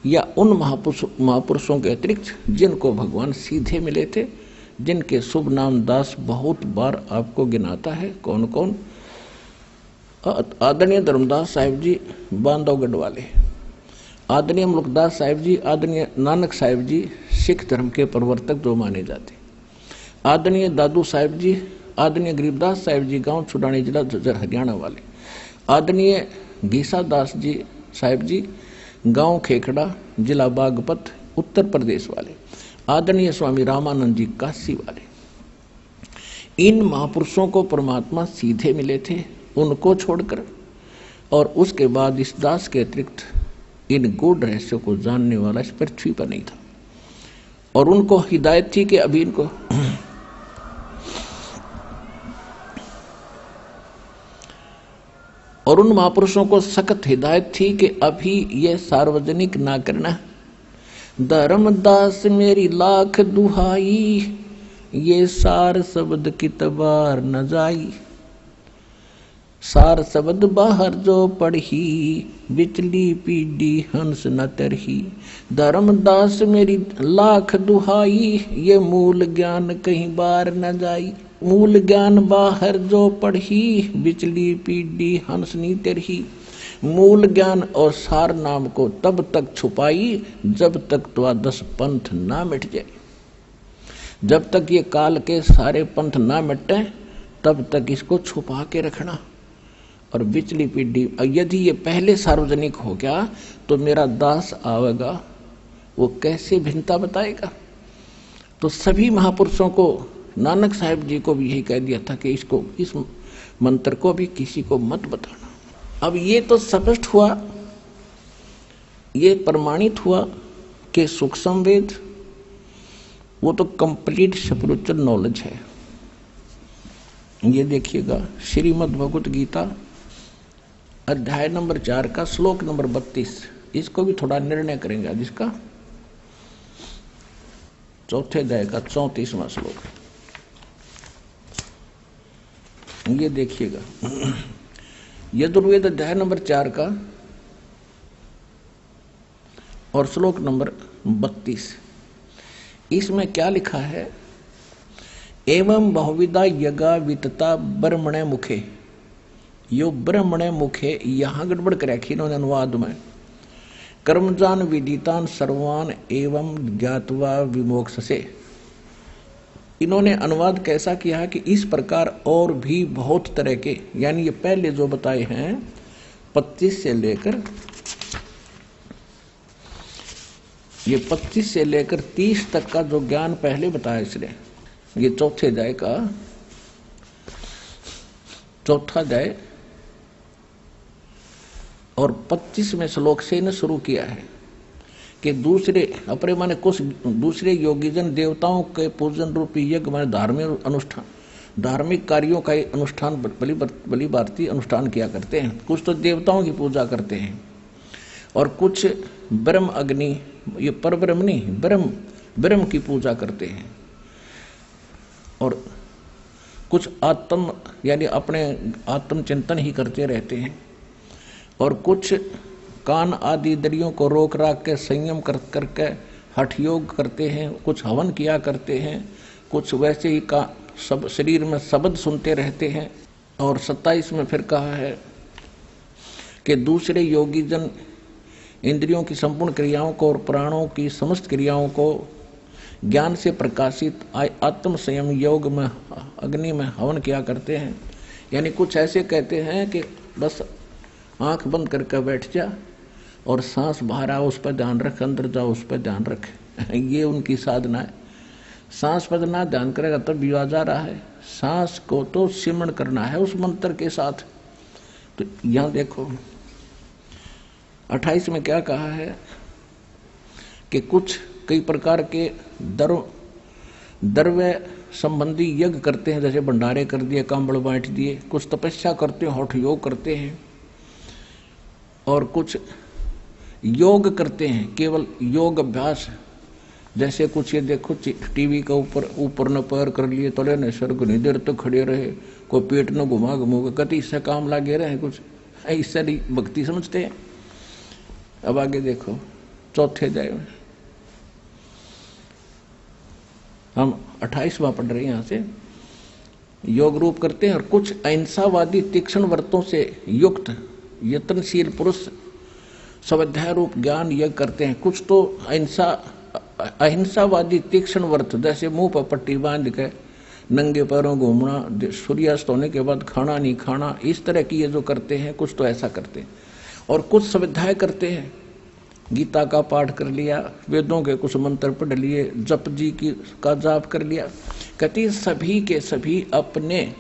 या उन महापुरुषों के अतिरिक्त जिनको भगवान सीधे मिले थे, जिनके शुभ नाम दास बहुत बार आपको गिनाता है। कौन कौन? आदरणीय धर्मदास साहिब जी बांधवगढ़ वाले, आदरणीय मुल्कदास साहिब जी, आदरणीय नानक साहिब जी सिख धर्म के प्रवर्तक जो माने जाते, आदरणीय दादू साहिब जी, आदरणीय गरीबदास साहिब जी गांव छुड़ानी जिला झज्जर हरियाणा वाले, आदरणीय घीसा दास जी साहिब जी गांव खेखड़ा जिला बागपत उत्तर प्रदेश वाले, आदरणीय स्वामी रामानंद जी काशी वाले। इन महापुरुषों को परमात्मा सीधे मिले थे, उनको छोड़कर, और उसके बाद इस दास के अतिरिक्त इन गूढ़ रहस्यों को जानने वाला इस पृथ्वी पर नहीं था। और उनको हिदायत थी कि अभी इनको और उन महापुरुषों को सख्त हिदायत थी कि अभी ये सार्वजनिक ना करना। धर्मदास मेरी लाख दुहाई, ये सार शब्द की तबार न जाई, सार शब्द बाहर जो पढ़ी, बिचली पीढ़ी हंस न तरही। धर्मदास मेरी लाख दुहाई, ये मूल ज्ञान कहीं बार न जाई, मूल ज्ञान बाहर जो पढ़ी, बिचली पीढ़ी हंस नी तरही। मूल ज्ञान और सार नाम को तब तक छुपाई जब तक द्वादश पंथ ना मिट जाए। जब तक ये काल के सारे पंथ ना मिटे तब तक इसको छुपा के रखना। और बिचली पीढ़ी, यदि ये पहले सार्वजनिक हो गया तो मेरा दास आवेगा, वो कैसे भिन्नता बताएगा। तो सभी महापुरुषों को, नानक साहिब जी को भी यही कह दिया था कि इसको, इस मंत्र को भी किसी को मत बताना। अब ये तो स्पष्ट हुआ, ये प्रमाणित हुआ कि सूक्ष्म वेद वो तो कंप्लीट स्पिरिचुअल नॉलेज है। ये देखिएगा श्रीमद् भगवत गीता अध्याय नंबर 4 का श्लोक नंबर 32, इसको भी थोड़ा निर्णय करेंगे आज इसका। चौथे अध्याय का 34वां श्लोक, ये देखिएगा यजुर्वेद अध्याय नंबर 4 का और श्लोक नंबर 32। इसमें क्या लिखा है? एवं बहुविधा यज्ञा वितता ब्रह्मणे मुखे। यो ब्रह्मणे मुखे यहां गड़बड़ कर रखी इन्होंने अनुवाद में। कर्मजान विदितान सर्वान एवं ज्ञात्वा विमोक्षसे। इन्होंने अनुवाद कैसा किया है कि इस प्रकार और भी बहुत तरह के, यानी ये पहले जो बताए हैं 25 से लेकर ये 25 से लेकर 30 तक का जो ज्ञान पहले बताया इसने, ये चौथे अध्याय का चौथा अध्याय और 25वें श्लोक से इन्हें शुरू किया है कि दूसरे अपने माने कुछ दूसरे योगीजन देवताओं के पूजन रूपी यज्ञ माने धार्मिक अनुष्ठान, धार्मिक कार्यों का अनुष्ठान बलि भारती अनुष्ठान किया करते हैं। कुछ तो देवताओं की पूजा करते हैं और कुछ ब्रह्म अग्नि, ये परब्रह्म नहीं ब्रह्म की पूजा करते हैं, और कुछ आत्म यानी अपने आत्म चिंतन ही करते रहते हैं, और कुछ कान आदि इंद्रियों को रोक राख के संयम करके हठ योग करते हैं, कुछ हवन किया करते हैं, कुछ वैसे ही का सब शरीर में शब्द सुनते रहते हैं। और 27 में फिर कहा है कि दूसरे योगी जन इंद्रियों की संपूर्ण क्रियाओं को और प्राणों की समस्त क्रियाओं को ज्ञान से प्रकाशित आत्म संयम योग में अग्नि में हवन किया करते हैं। यानी कुछ ऐसे कहते हैं कि बस आंख बंद करके बैठ जा और सांस बाहर आओ उस पर ध्यान रख, अंदर जाओ उस पर ध्यान रख, ये उनकी साधना है। सांस पर ना ध्यान करेगा तब भी आ जा रहा है, सांस को तो सिमरण करना है उस मंत्र के साथ। तो यहां देखो 28 में क्या कहा है कि कुछ कई प्रकार के द्रव्य संबंधी यज्ञ करते हैं, जैसे भंडारे कर दिए, कांबड़ बांट दिए, कुछ तपस्या करते हैं, हठ योग करते हैं, और कुछ योग करते हैं केवल योग अभ्यास। जैसे कुछ ये देखो टीवी का ऊपर न पैर कर लिए, तले न सर घनी देर तक खड़े रहे, कोई पेट न घुमा घूम कति इससे काम लागे रहे, कुछ इससे भक्ति समझते हैं। अब आगे देखो चौथे अध्याय में हम 28वां पढ़ रहे हैं, यहां से योग रूप करते हैं। और कुछ अहिंसावादी तीक्ष्ण व्रतों से युक्त यत्नशील पुरुष स्वाध्याय रूप ज्ञान यज्ञ करते हैं। कुछ तो अहिंसावादी तीक्ष्ण व्रत, जैसे मुंह पर पट्टी बांध के नंगे पैरों घूमना, सूर्यास्त होने के बाद खाना नहीं खाना, इस तरह की ये जो करते हैं, कुछ तो ऐसा करते हैं। और कुछ स्वाध्याय करते हैं, गीता का पाठ कर लिया, वेदों के कुछ मंत्र पढ़ लिए, जप जी का जाप कर लिया। कहती सभी के सभी अपने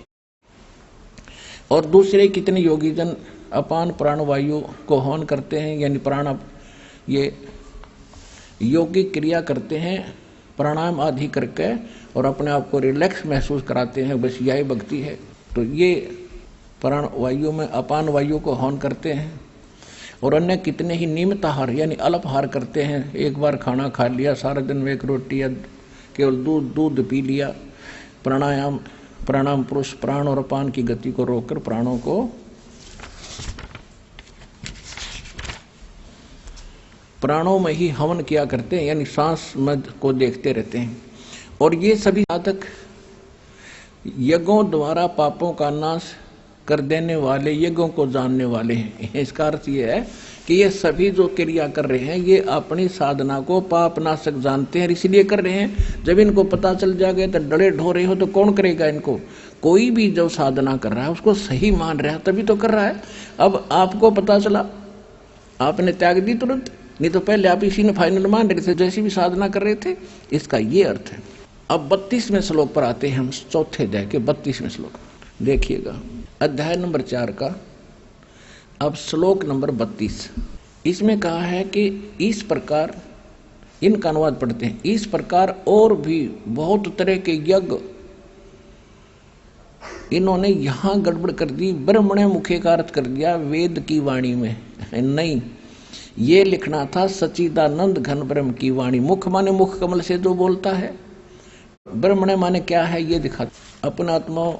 और दूसरे कितने योगी जन अपान प्राणवायु को हवन करते हैं, यानी प्राण ये योगिक क्रिया करते हैं प्राणायाम आदि करके, और अपने आप को रिलैक्स महसूस कराते हैं, बस यही भक्ति है। तो ये प्राण वायु में अपान वायु को हवन करते हैं। और अन्य कितने ही नियमित आहार यानी अल्पाहार करते हैं, एक बार खाना खा लिया, सारा दिन में एक रोटी या केवल दूध पी लिया। प्राणायाम पुरुष प्राण और अपान की गति को रोककर प्राणों को प्राणों में ही हवन किया करते हैं, यानी सांस मद को देखते रहते हैं। और ये सभी साधक यज्ञों द्वारा पापों का नाश कर देने वाले, यज्ञों को जानने वाले हैं। इसका अर्थ ये है कि ये सभी जो क्रिया कर रहे हैं ये अपनी साधना को पाप नाशक जानते हैं, इसलिए कर रहे हैं। जब इनको पता चल जाएगा तो डरे ढोरे हो तो कौन करेगा इनको? कोई भी जो साधना कर रहा है उसको सही मान रहा है तभी तो कर रहा है। अब आपको पता चला, आपने त्याग दी तुरंत, नहीं तो पहले आप इसी ने फाइनल मान रहे थे जैसी भी साधना कर रहे थे। इसका ये अर्थ है। अब 32वें श्लोक पर आते हैं हम, चौथे अध्याय के 32वें श्लोक देखिएगा। अध्याय नंबर 4 का अब श्लोक नंबर 32, इसमें कहा है कि इस प्रकार, इनका अनुवाद पढ़ते हैं, इस प्रकार और भी बहुत तरह के यज्ञ इन्होंने यहां गड़बड़ कर दी। ब्रह्मणे मुखे का अर्थ कर दिया वेद की वाणी में, नहीं, ये लिखना था सच्चिदानंद घन ब्रह्म की वाणी। मुख माने मुख कमल से जो बोलता है, ब्रह्मणे माने क्या है ये दिखा। अपना आत्मा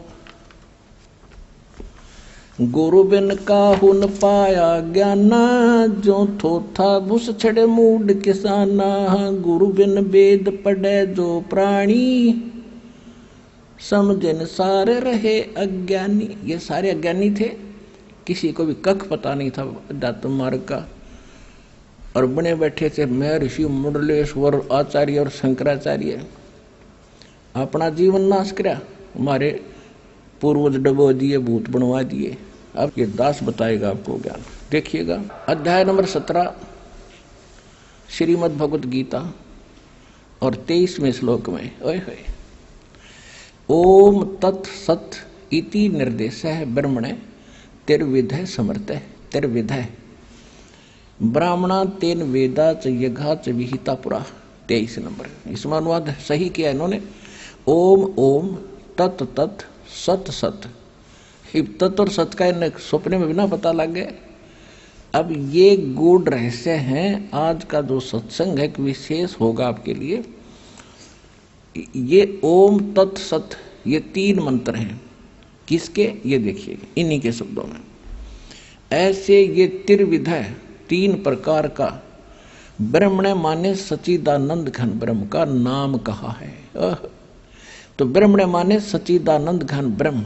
गुरु बिन काहू न पाया ज्ञाना, जो थोथा भूस छड़े मूड किसाना। गुरु बिन वेद पढ़े जो प्राणी, समझन सारे रहे अज्ञानी। ये सारे अज्ञानी थे, किसी को भी कख पता नहीं था अध्यात्म मार्ग का, और बने बैठे थे महर्षि मुंडलेश्वर आचार्य और शंकराचार्य। अपना जीवन नाश कराया, हमारे पूर्वज डबो दिए, भूत बनवा दिए। अब ये दास बताएगा आपको ज्ञान। देखिएगा अध्याय नंबर 17 श्रीमद् भगवत गीता और 23वें श्लोक में, ओए होए, ओम तत् सत इति निर्देशः ब्रह्मणे तिर्विधः समर्थः। तिर्विधः ब्राह्मणा तेन वेदा च यज्ञा च विहिता पुरा। 23 नंबर, इसमें अनुवाद सही किया इन्होंने। ओम ओम तत् तत् सत सत। तत् और सत का इन्हें सपने में भी ना पता लग गए। अब ये गूढ़ रहस्य हैं। आज का जो सत्संग है विशेष होगा आपके लिए। ये ओम तत् सत, ये 3 मंत्र हैं। किसके? ये देखिए इन्हीं के शब्दों में। ऐसे ये त्रिविध है, 3 प्रकार का ब्रह्मणे माने सच्चिदानंद घन ब्रह्म का नाम कहा है। तो ब्रह्मणे माने सच्चिदानंद घन ब्रह्म,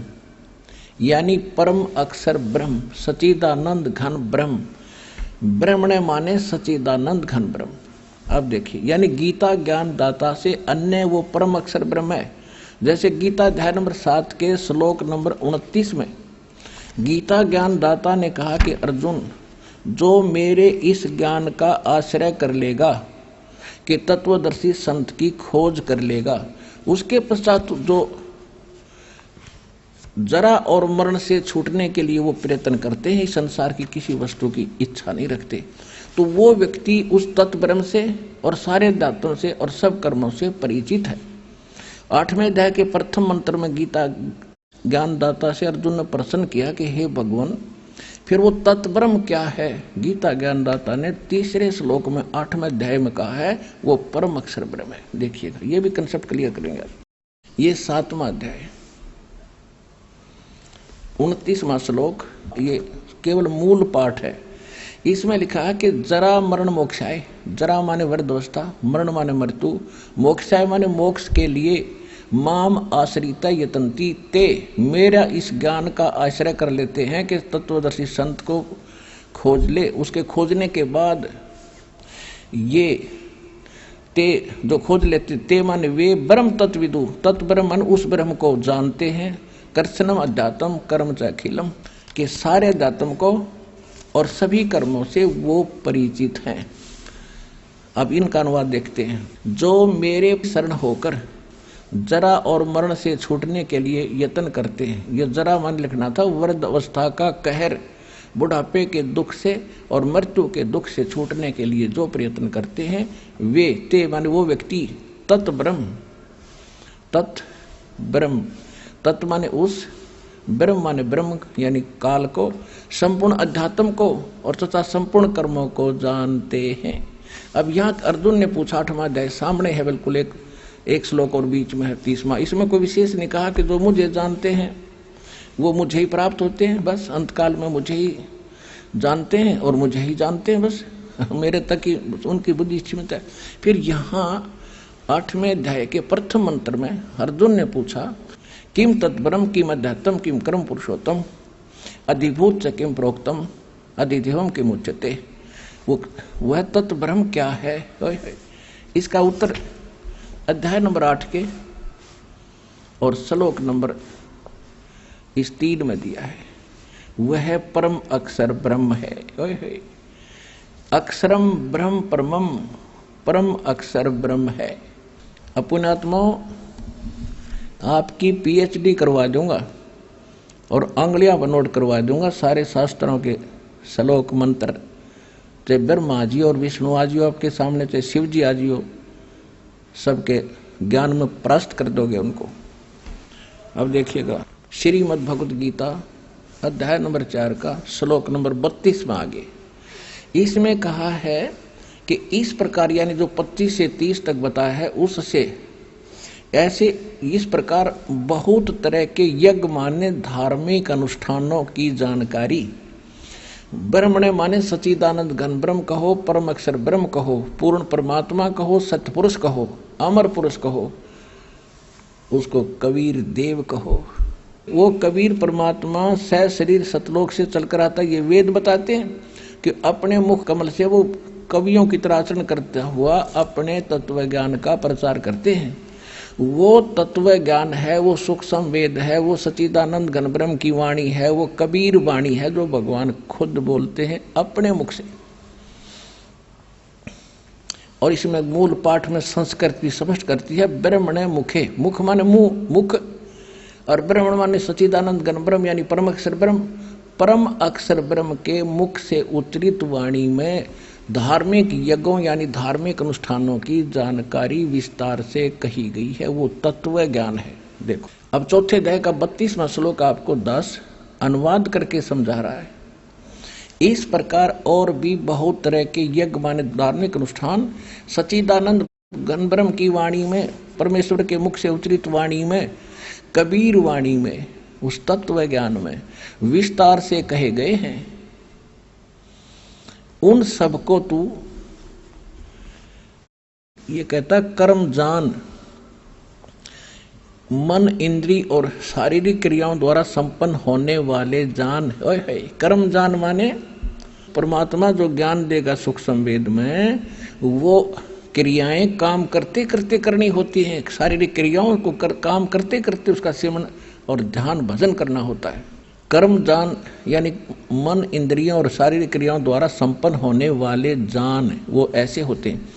यानी परम अक्षर ब्रह्म, सच्चिदानंद घन ब्रह्म। ब्रह्मणे माने सच्चिदानंद घन ब्रह्म। अब देखिए, यानी गीता ज्ञान दाता से अन्य वो परम अक्षर ब्रह्म है। जैसे गीता अध्याय नंबर 7 के श्लोक नंबर 29 में गीता ज्ञान दाता ने कहा कि अर्जुन, जो मेरे इस ज्ञान का आश्रय कर लेगा, कि तत्वदर्शी संत की खोज कर लेगा, उसके पश्चात जो जरा और मरण से छूटने के लिए वो प्रयत्न करते हैं, इस संसार की किसी वस्तु की इच्छा नहीं रखते, तो वो व्यक्ति उस तत्व ब्रह्म से और सारे दातों से और सब कर्मों से परिचित है। 8वें अध्याय के प्रथम मंत्र में गीता ज्ञानदाता से अर्जुन ने प्रश्न किया कि हे भगवान, फिर वो तत्व ब्रह्म क्या है? गीता ज्ञानदाता ने 3रे श्लोक में 8वें अध्याय में कहा है वो परम अक्षर ब्रह्म है। देखिएगा, ये भी कंसेप्ट क्लियर करेंगे। ये 7वां अध्याय 29वां श्लोक, ये केवल मूल पाठ है। इसमें लिखा है कि जरा मरण मोक्षाय, जरा माने वृद्धावस्था, मरण माने मृत्यु, मोक्षाय माने मोक्ष के लिए, माम आश्रिता यतंती ते, मेरा इस ज्ञान का आश्रय कर लेते हैं कि तत्वदर्शी संत को खोज ले। उसके खोजने के बाद ये ते जो खोज लेते, ते माने वे, ब्रह्म तत्विदु, तत्व ब्रह्म माने उस ब्रह्म को जानते हैं, कर्षणम अध्यात्म कर्म च अखिलम, के सारे अध्यात्म को और सभी कर्मों से वो परिचित हैं। अब इनका अनुवाद देखते हैं। जो मेरे शरण होकर जरा और मरण से छूटने के लिए यत्न करते हैं। यह जरा मान लिखना था वृद्ध अवस्था का कहर, बुढ़ापे के दुख से और मृत्यु के दुख से छूटने के लिए जो प्रयत्न करते हैं, वे, ते माने वो व्यक्ति, तत् ब्रह्म, तत् ब्रह्म, तत् माने उस, ब्रह्म माने ब्रह्म यानी काल को, संपूर्ण अध्यात्म को और तथा संपूर्ण कर्मों को जानते हैं। अब यहाँ अर्जुन ने पूछा, 8वां अध्याय सामने है, बिल्कुल एक श्लोक और बीच में है 30वां। इसमें कोई विशेष नहीं कहा कि जो मुझे जानते हैं वो मुझे ही प्राप्त होते हैं, बस अंतकाल में मुझे ही जानते हैं और मुझे ही जानते हैं, बस मेरे तक ही उनकी बुद्धि सीमित है। फिर यहाँ 8वें अध्याय के प्रथम मंत्र में अर्जुन ने पूछा, किम तत्ब्रह्म किम अध्यात्म किम कर्म पुरुषोत्तम अधिभूत च किम प्रोक्तम अधिदेवम किम उच्यते। वह तत्व ब्रह्म क्या है? इसका उत्तर अध्याय नंबर 8 के और श्लोक नंबर इस 3 में दिया है। वह परम अक्षर ब्रह्म है। अक्षरम ब्रह्म परमम, परम अक्षर ब्रह्म है। अपुण्यात्माओं, आपकी PhD करवा दूंगा और अंगुलियां पर नोट करवा दूंगा सारे शास्त्रों के श्लोक मंत्र, चाहे ब्रह्मा जी और विष्णु आ जियो आपके सामने, चाहे शिव जी आ जियो, सबके ज्ञान में परास्त कर दोगे उनको। अब देखिएगा श्रीमद् भगवत गीता अध्याय नंबर 4 का श्लोक नंबर 32 में आगे इसमें कहा है कि इस प्रकार, यानी जो 25 से 30 तक बताया है, उससे ऐसे इस प्रकार बहुत तरह के यज्ञ माने धार्मिक अनुष्ठानों की जानकारी, ब्रह्मणे माने सच्चिदानंद घन ब्रह्म कहो, परम अक्षर ब्रह्म कहो, पूर्ण परमात्मा कहो, सत्पुरुष कहो, अमर पुरुष कहो, उसको कबीर देव कहो। वो कबीर परमात्मा सह शरीर सतलोक से चलकर आता, ये वेद बताते हैं कि अपने मुख कमल से वो कवियों की तरह आचरण करता हुआ अपने तत्व ज्ञान का प्रचार करते हैं। वो तत्व ज्ञान है, वो सूक्ष्म वेद है, वो सच्चिदानंद घन ब्रह्म की वाणी है, वो कबीर वाणी है जो भगवान खुद बोलते हैं अपने मुख से। और इसमें मूल पाठ में संस्कृत भी स्पष्ट करती है, ब्रह्मणे मुखे, मुख माने मुंह, मुख, और ब्रह्मण माने सच्चिदानंद घन ब्रह्म यानी परम अक्षर ब्रह्म। परम अक्षर ब्रह्म के मुख से उच्चरित वाणी में धार्मिक यज्ञों यानी धार्मिक अनुष्ठानों की जानकारी विस्तार से कही गई है, वो तत्व ज्ञान है। देखो अब चौथे अध्याय का 32वां श्लोक आपको 10 अनुवाद करके समझा रहा है। इस प्रकार और भी बहुत तरह के यज्ञ माने धार्मिक अनुष्ठान सच्चिदानंद घन ब्रह्म की वाणी में, परमेश्वर के मुख से उच्चरित वाणी में, कबीर वाणी में, उस तत्व ज्ञान में विस्तार से कहे गए हैं। उन सबको तू, ये कहता कर्म जान, मन इंद्री और शारीरिक क्रियाओं द्वारा संपन्न होने वाले जान। कर्म जान माने परमात्मा जो ज्ञान देगा सूक्ष्म वेद में, वो क्रियाएं काम करते करते करनी होती हैं। शारीरिक क्रियाओं को काम करते करते उसका सेवन और ध्यान भजन करना होता है। कर्म जान यानी मन इंद्रियों और शारीरिक क्रियाओं द्वारा संपन्न होने वाले जान, वो ऐसे होते हैं।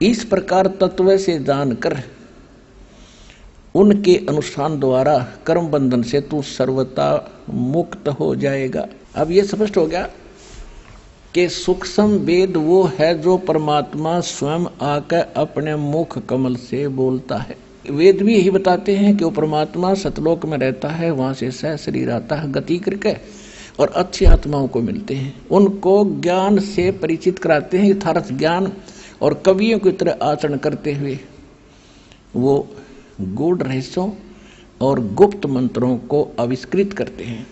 इस प्रकार तत्व से जानकर उनके अनुष्ठान द्वारा कर्म बंधन से तू सर्वथा मुक्त हो जाएगा। अब ये स्पष्ट हो गया कि सूक्ष्म वेद वो है जो परमात्मा स्वयं आकर अपने मुख कमल से बोलता है। वेद भी यही बताते हैं कि वो परमात्मा सतलोक में रहता है, वहां से सह शरीर आता है गति करके और अच्छी आत्माओं को मिलते हैं, उनको ज्ञान से परिचित कराते हैं यथार्थ ज्ञान, और कवियों की तरह आचरण करते हुए वो गूढ़ रहस्यों और गुप्त मंत्रों को आविष्कृत करते हैं।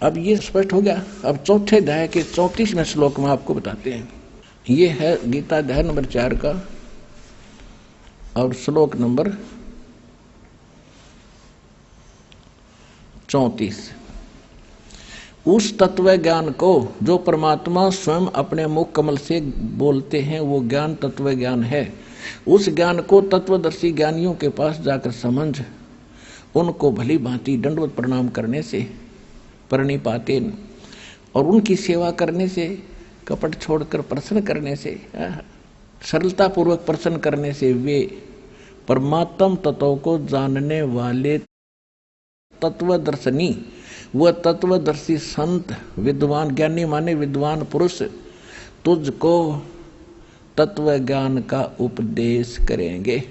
अब ये स्पष्ट हो गया। अब चौथे अध्याय के 34वें श्लोक में आपको बताते हैं। ये है गीता अध्याय नंबर 4 का और श्लोक नंबर 34। उस तत्व ज्ञान को जो परमात्मा स्वयं अपने मुख कमल से बोलते हैं, वो ज्ञान तत्व ज्ञान है। उस ज्ञान को तत्वदर्शी ज्ञानियों के पास जाकर समझ, उनको भली भांति दंडवत प्रणाम करने से, प्रणिपातेन, और उनकी सेवा करने से, कपट छोड़कर प्रसन्न करने से, सरलता पूर्वक प्रसन्न करने से वे परमात्म तत्व को जानने वाले तत्वदर्शनी, वह तत्वदर्शी संत, विद्वान, ज्ञानी माने विद्वान पुरुष तुझको तत्व ज्ञान का उपदेश करेंगे।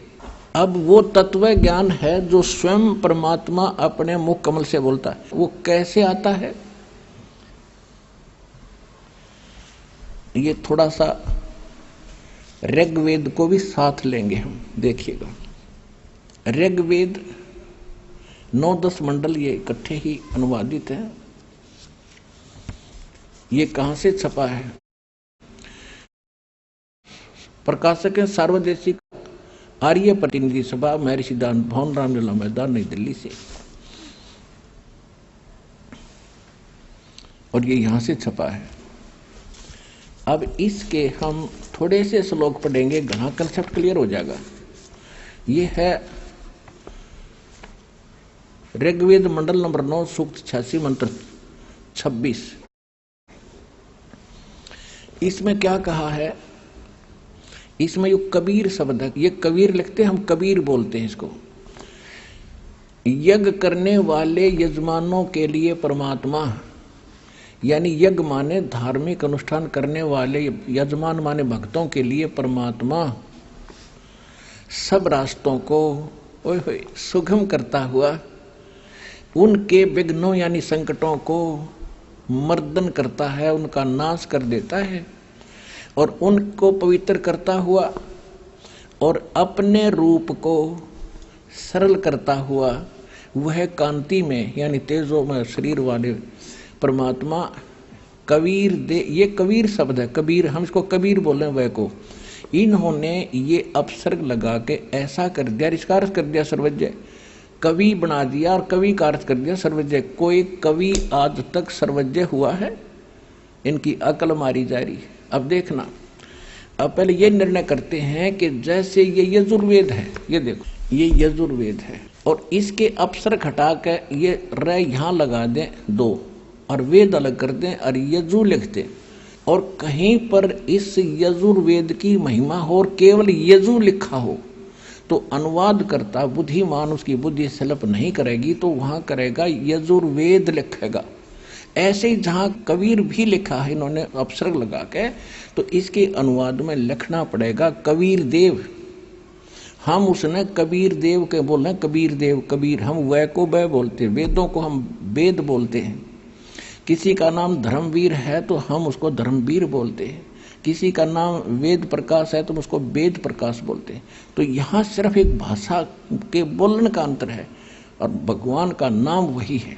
अब वो तत्व ज्ञान है जो स्वयं परमात्मा अपने मुख कमल से बोलता है। वो कैसे आता है, ये थोड़ा सा ऋग्वेद को भी साथ लेंगे हम। देखिएगा ऋग्वेद 9-10 मंडल ये इकट्ठे ही अनुवादित है। ये कहां से छपा है? प्रकाशक है सार्वदेशिक आर्य प्रतिनिधि सभा, महर्षि दान भवन, रामलीला मैदान, नई दिल्ली से, और ये यहां से छपा है। अब इसके हम थोड़े से श्लोक पढ़ेंगे, घना कंसेप्ट क्लियर हो जाएगा। ये है ऋग्वेद मंडल नंबर 9 सूक्त 86 मंत्र 26। इसमें क्या कहा है? इसमें यो कबीर शब्द है, ये कबीर लिखते हैं, हम कबीर बोलते हैं इसको। यज्ञ करने वाले यजमानों के लिए परमात्मा यानी यज्ञ माने धार्मिक अनुष्ठान करने वाले, यजमान माने भक्तों के लिए परमात्मा सब रास्तों को सुगम करता हुआ उनके विघ्नों यानी संकटों को मर्दन करता है, उनका नाश कर देता है और उनको पवित्र करता हुआ और अपने रूप को सरल करता हुआ वह कांति में यानी तेजो में शरीर वाले परमात्मा कबीर दे, ये कबीर शब्द है, कबीर हम इसको कबीर बोले वह को, इन्होंने ये अपसर्ग लगा के ऐसा कर दिया, इसका अर्थ कर दिया सर्वज्ञ, कवि बना दिया और कवि का अर्थ कर दिया सर्वज्ञ। कोई कवि आज तक सर्वज्ञ हुआ है? इनकी अकल मारी जा रही है। अब देखना, अब पहले ये निर्णय करते हैं कि जैसे ये यजुर्वेद है, ये देखो ये यजुर्वेद है और इसके अपसर्ग हटा के ये र यहाँ लगा दें दो और वेद अलग कर दें और यजु लिख दें और कहीं पर इस यजुर्वेद की महिमा हो और केवल यजु लिखा हो तो अनुवाद करता बुद्धिमान उसकी बुद्धि सलप नहीं करेगी, तो वहां करेगा यजुर्वेद लिखेगा। ऐसे ही जहां कबीर भी लिखा है इन्होंने अपसर्ग लगा के, तो इसके अनुवाद में लिखना पड़ेगा कबीर देव। हम उसने कबीर देव के बोल रहे हैं, कबीर देव कबीर, हम वह को वह बोलते हैं, वेदों को हम वेद बोलते हैं। किसी का नाम धर्मवीर है तो हम उसको धर्मवीर बोलते हैं, किसी का नाम वेद प्रकाश है तो उसको वेद प्रकाश बोलते हैं। तो यहाँ सिर्फ एक भाषा के बोलने का अंतर है और भगवान का नाम वही है।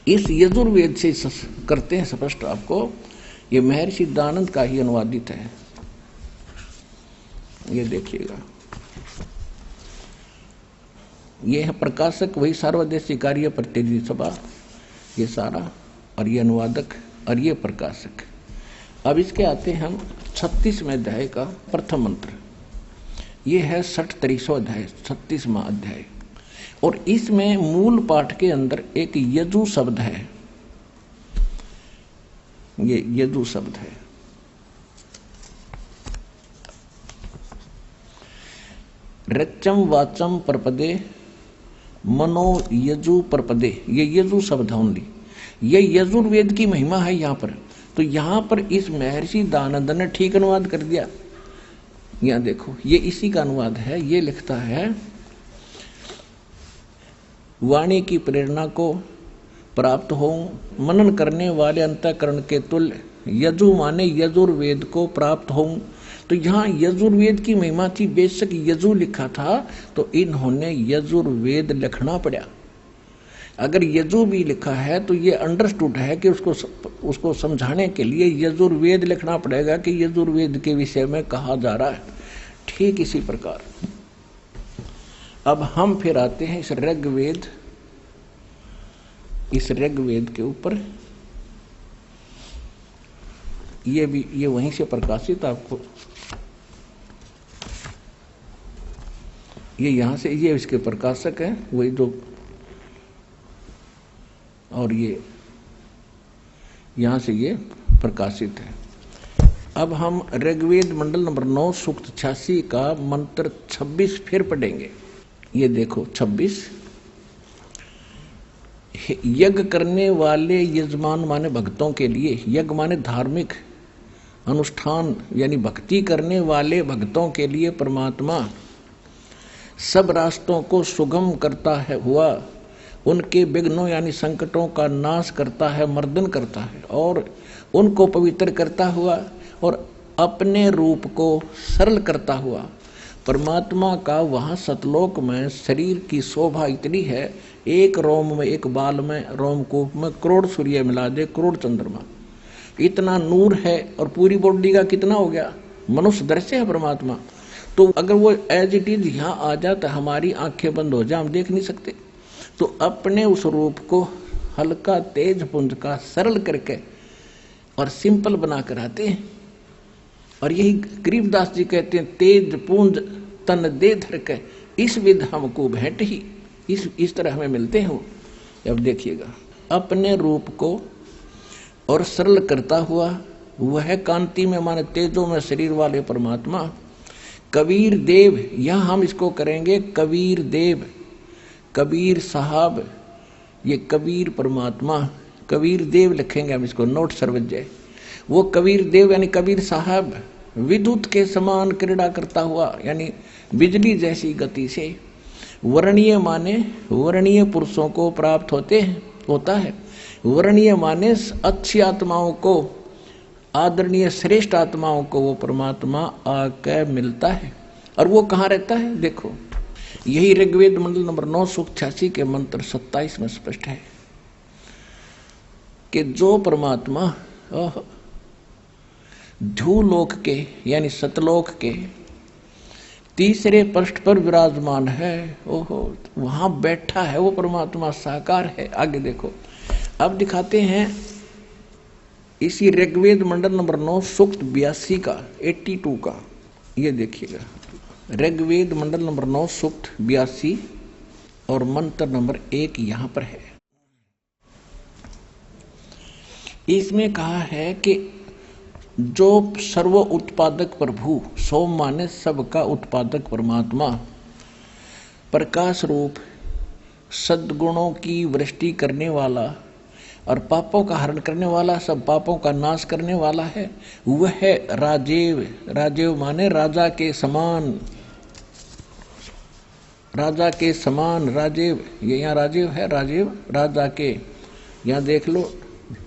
इस यजुर्वेद से करते हैं स्पष्ट आपको, ये महर्षि दानंद का ही अनुवादित है, ये देखिएगा। ये है प्रकाशक वही सार्वदेशिक कार्य प्रतिनिधि सभा, ये सारा, और ये अनुवादक और ये प्रकाशक। अब इसके आते हैं हम 36वें अध्याय का प्रथम मंत्र, ये है 63वां अध्याय, 36वां अध्याय। और इसमें मूल पाठ के अंदर एक यजु शब्द है, ये यजु शब्द है। रच्चम वाचम परपदे मनो यजु परपदे, ये यजु शब्द है ओनली, ये यजुर्वेद की महिमा है यहाँ पर। तो यहाँ पर इस महर्षि दानंद ने ठीक अनुवाद कर दिया। यहाँ देखो ये इसी का अनुवाद है, ये लिखता है वाणी की प्रेरणा को प्राप्त हो मनन करने वाले अंतःकरण के तुल्य यजु माने यजुर्वेद को प्राप्त हो। तो यहाँ यजुर्वेद की महिमा थी, बेशक यजु लिखा था तो इन्होंने यजुर्वेद लिखना पड़ा। अगर यजु भी लिखा है तो ये अंडरस्टूड है कि उसको समझाने के लिए यजुर्वेद लिखना पड़ेगा कि यजुर्वेद के विषय में कहा जा रहा है। ठीक इसी प्रकार अब हम फिर आते हैं इस ऋग्वेद, इस ऋग्वेद के ऊपर। ये भी ये वहीं से प्रकाशित आपको, ये यहाँ से, ये इसके प्रकाशक हैं वही जो, और ये यहाँ से ये प्रकाशित है। अब हम ऋग्वेद मंडल नंबर 9 सूक्त 86 का मंत्र 26 फिर पढ़ेंगे। ये देखो 26, यज्ञ करने वाले यजमान माने भक्तों के लिए, यज्ञ माने धार्मिक अनुष्ठान यानी भक्ति करने वाले भक्तों के लिए परमात्मा सब रास्तों को सुगम करता है हुआ उनके विघ्नों यानी संकटों का नाश करता है, मर्दन करता है और उनको पवित्र करता हुआ और अपने रूप को सरल करता हुआ। परमात्मा का वहाँ सतलोक में शरीर की शोभा इतनी है, एक रोम में, एक बाल में, रोमकूप में करोड़ सूर्य मिला दे, करोड़ चंद्रमा, इतना नूर है। और पूरी बॉडी का कितना हो गया, मनुष्य दृश्य है परमात्मा। तो अगर वो एज इट इज यहाँ आ जाता, हमारी आंखें बंद हो जाए, हम देख नहीं सकते। तो अपने उस रूप को हल्का तेज पुंज का सरल करके और सिंपल बना कर आते हैं। और यही गरीबदास जी कहते हैं, तेज पुंज तन दे धर के इस विध हमको भेंट ही, इस तरह हमें मिलते हैं। अब देखिएगा, अपने रूप को और सरल करता हुआ वह कांति में माने तेजों में शरीर वाले परमात्मा कबीर देव, यहाँ हम इसको करेंगे कबीर देव, कबीर साहब, ये कबीर परमात्मा, कबीर देव लिखेंगे हम इसको, नोट सर्वज जय। वो कबीर देव यानी कबीर साहब विद्युत के समान क्रीड़ा करता हुआ यानी बिजली जैसी गति से वर्णीय माने वर्णीय पुरुषों को प्राप्त होता है। वर्णीय माने अच्छी आत्माओं को, आदरणीय श्रेष्ठ आत्माओं को वो परमात्मा आकर मिलता है। और वो कहाँ रहता है? देखो, यही ऋग्वेद मंडल नंबर 9 सूक्त 86 के मंत्र 27 में स्पष्ट है कि जो परमात्मा ध्रुवलोक के यानी सतलोक के तीसरे पृष्ठ पर विराजमान है, ओहो वहां बैठा है वो परमात्मा, साकार है। आगे देखो, अब दिखाते हैं इसी ऋग्वेद मंडल नंबर 9 सूक्त 82 का 82 का, ये देखिएगा ऋग्वेद मंडल नंबर 9 सूक्त 82 और मंत्र नंबर 1 यहां पर है। इसमें कहा है कि जो सर्व उत्पादक प्रभु, सोम माने सबका उत्पादक परमात्मा, प्रकाश रूप सद्गुणों की वृष्टि करने वाला और पापों का हरण करने वाला, सब पापों का नाश करने वाला है, वह है राजेव। राजेव माने राजा के समान, राजा के समान राजेव। ये यहाँ राजेव है, राजेव राजा के। यहाँ देख लो